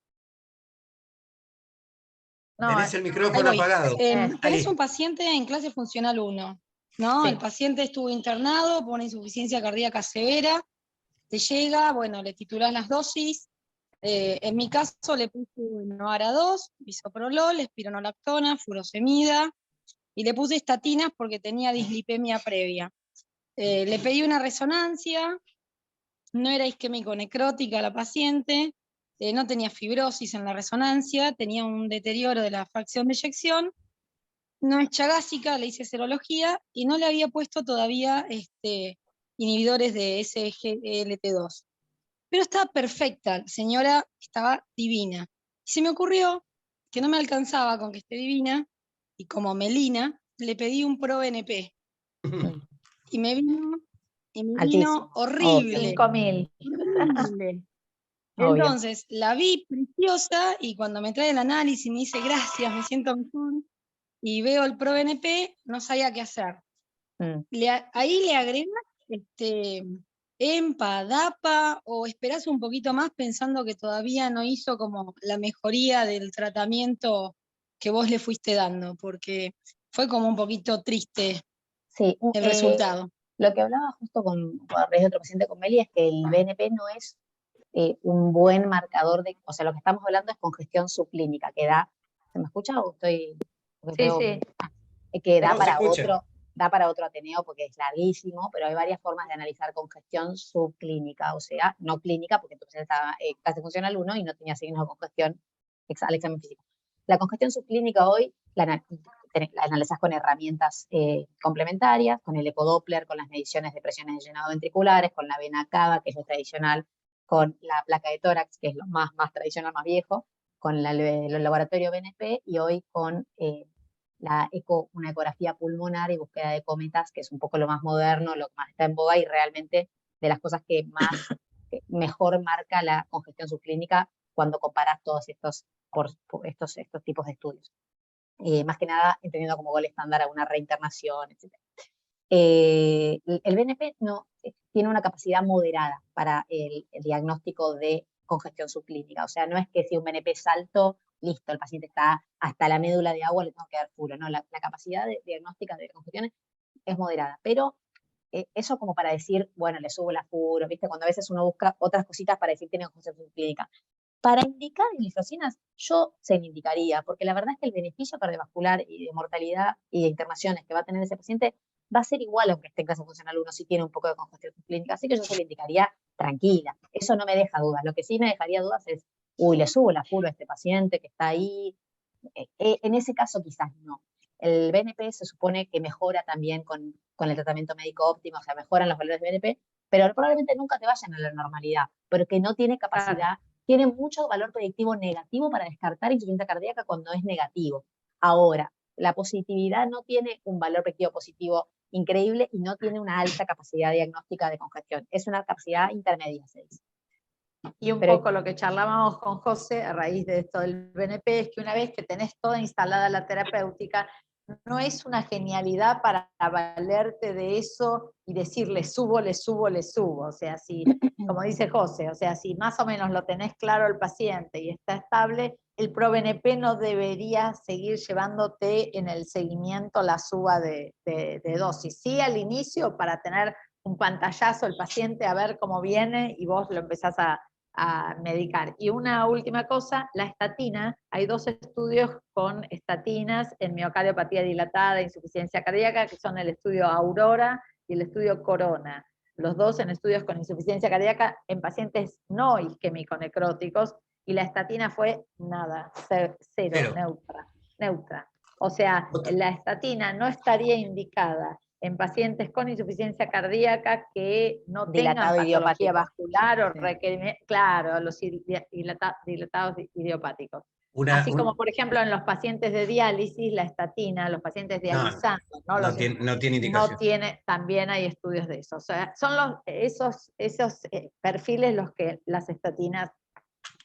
No, Tenés el Ahí micrófono voy. apagado. Tenés Ahí. un paciente en clase funcional 1, ¿no? Sí. El paciente estuvo internado por una insuficiencia cardíaca severa, te llega, bueno, le titulás las dosis. En mi caso le puse Noara 2, bisoprolol, espironolactona, furosemida, y le puse estatinas porque tenía dislipemia previa. Le pedí una resonancia, no era isquémico necrótica la paciente, no tenía fibrosis en la resonancia, tenía un deterioro de la fracción de eyección, no es chagásica, le hice serología y no le había puesto todavía inhibidores de SGLT2. Pero estaba perfecta, la señora estaba divina. Y se me ocurrió que no me alcanzaba con que esté divina, y como Melina, le pedí un ProBNP. Y me vino Altísimo, horrible. 5.000. Horrible. obvio. Entonces, la vi preciosa y cuando me trae el análisis me dice gracias, me siento mejor, y veo el ProBNP, no sabía qué hacer. Mm. Ahí le agregás EMPA, DAPA, o esperás un poquito más pensando que todavía no hizo como la mejoría del tratamiento que vos le fuiste dando, porque fue como un poquito triste Sí, el resultado. lo que hablaba justo a raíz de otro paciente con Meli es que el BNP no es un buen marcador de, o sea, lo que estamos hablando es congestión subclínica, que da, ¿se me escucha o estoy? Sí, sí. Que da No, se escucha. da para otro Ateneo porque es larguísimo, pero hay varias formas de analizar congestión subclínica, o sea, no clínica, porque tu paciente estaba clase funcional 1 y no tenía signos de congestión al examen físico. La congestión subclínica hoy la analizás con herramientas complementarias, con el ecodoppler, con las mediciones de presiones de llenado ventriculares, con la vena cava, que es lo tradicional, con la placa de tórax, que es lo más tradicional, más viejo, con el laboratorio BNP y hoy con una ecografía pulmonar y búsqueda de cometas, que es un poco lo más moderno, lo que más está en boga y realmente de las cosas que mejor marca la congestión subclínica cuando comparas todos estos tipos de estudios. Más que nada entendiendo como gol estándar a una reinternación, etc. El BNP tiene una capacidad moderada para el diagnóstico de congestión subclínica, o sea, no es que si un BNP es alto, listo, el paciente está hasta la médula de agua, le tengo que dar furo, no, la capacidad diagnóstica de congestiones es moderada, pero eso como para decir, bueno, le subo la furo, ¿viste? Cuando a veces uno busca otras cositas para decir tiene congestión subclínica. Para indicar infiltraciones, yo se le indicaría, porque la verdad es que el beneficio cardiovascular y de mortalidad y de internaciones que va a tener ese paciente va a ser igual aunque esté en clase funcional 1 si tiene un poco de congestión subclínica, así que yo se le indicaría tranquila, eso no me deja dudas. Lo que sí me dejaría dudas es, le subo la furo a este paciente que está ahí, en ese caso quizás no. El BNP se supone que mejora también con el tratamiento médico óptimo, o sea, mejoran los valores de BNP, pero probablemente nunca te vayan a la normalidad, porque no tiene capacidad, tiene mucho valor predictivo negativo para descartar insuficiencia cardíaca cuando es negativo. Ahora, la positividad no tiene un valor predictivo positivo increíble y no tiene una alta capacidad diagnóstica de congestión. Es una capacidad intermedia, se dice. Y un poco lo que charlábamos con José a raíz de esto del BNP es que una vez que tenés toda instalada la terapéutica, no es una genialidad para valerte de eso y decir le subo. O sea, si, como dice José, o sea, si más o menos lo tenés claro el paciente y está estable, el ProBNP no debería seguir llevándote en el seguimiento la suba de dosis. Sí, al inicio para tener un pantallazo el paciente a ver cómo viene y vos lo empezás a medicar. Y una última cosa, la estatina, hay 2 estudios con estatinas en miocardiopatía dilatada, insuficiencia cardíaca, que son el estudio Aurora y el estudio Corona. Los 2 en estudios con insuficiencia cardíaca en pacientes no isquémico-necróticos, y la estatina fue nada, cero. Neutra. O sea, la estatina no estaría indicada en pacientes con insuficiencia cardíaca que no tengan patología idiopático. vascular o requerimiento, claro, los dilatados idiopáticos. Así como, por ejemplo, en los pacientes de diálisis, la estatina, los pacientes dializando, no tiene indicación. También hay estudios de eso. O sea, son esos perfiles los que las estatinas.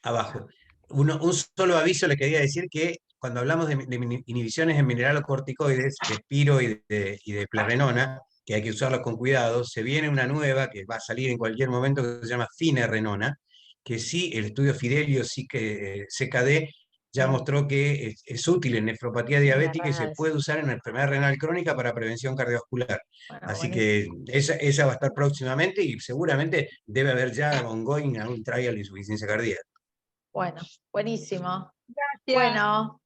Abajo. Un solo aviso le quería decir que cuando hablamos de inhibiciones en mineralocorticoides, de espiro y de plerrenona, que hay que usarlos con cuidado, se viene una nueva que va a salir en cualquier momento que se llama finerenona, que sí, el estudio Fidelio sí que CKD ya mostró que es útil en nefropatía diabética y se renales. puede usar en enfermedad renal crónica para prevención cardiovascular. Bueno, Así buenísimo. que esa va a estar próximamente y seguramente debe haber ya ongoing algún trial de insuficiencia cardíaca. Bueno, buenísimo. Gracias. Bueno,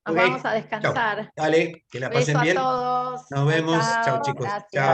nos Ok, vamos a chao. descansar. Dale, que la Beso pasen a bien. todos. Nos vemos. Chao, Chao, chicos. gracias. Chao.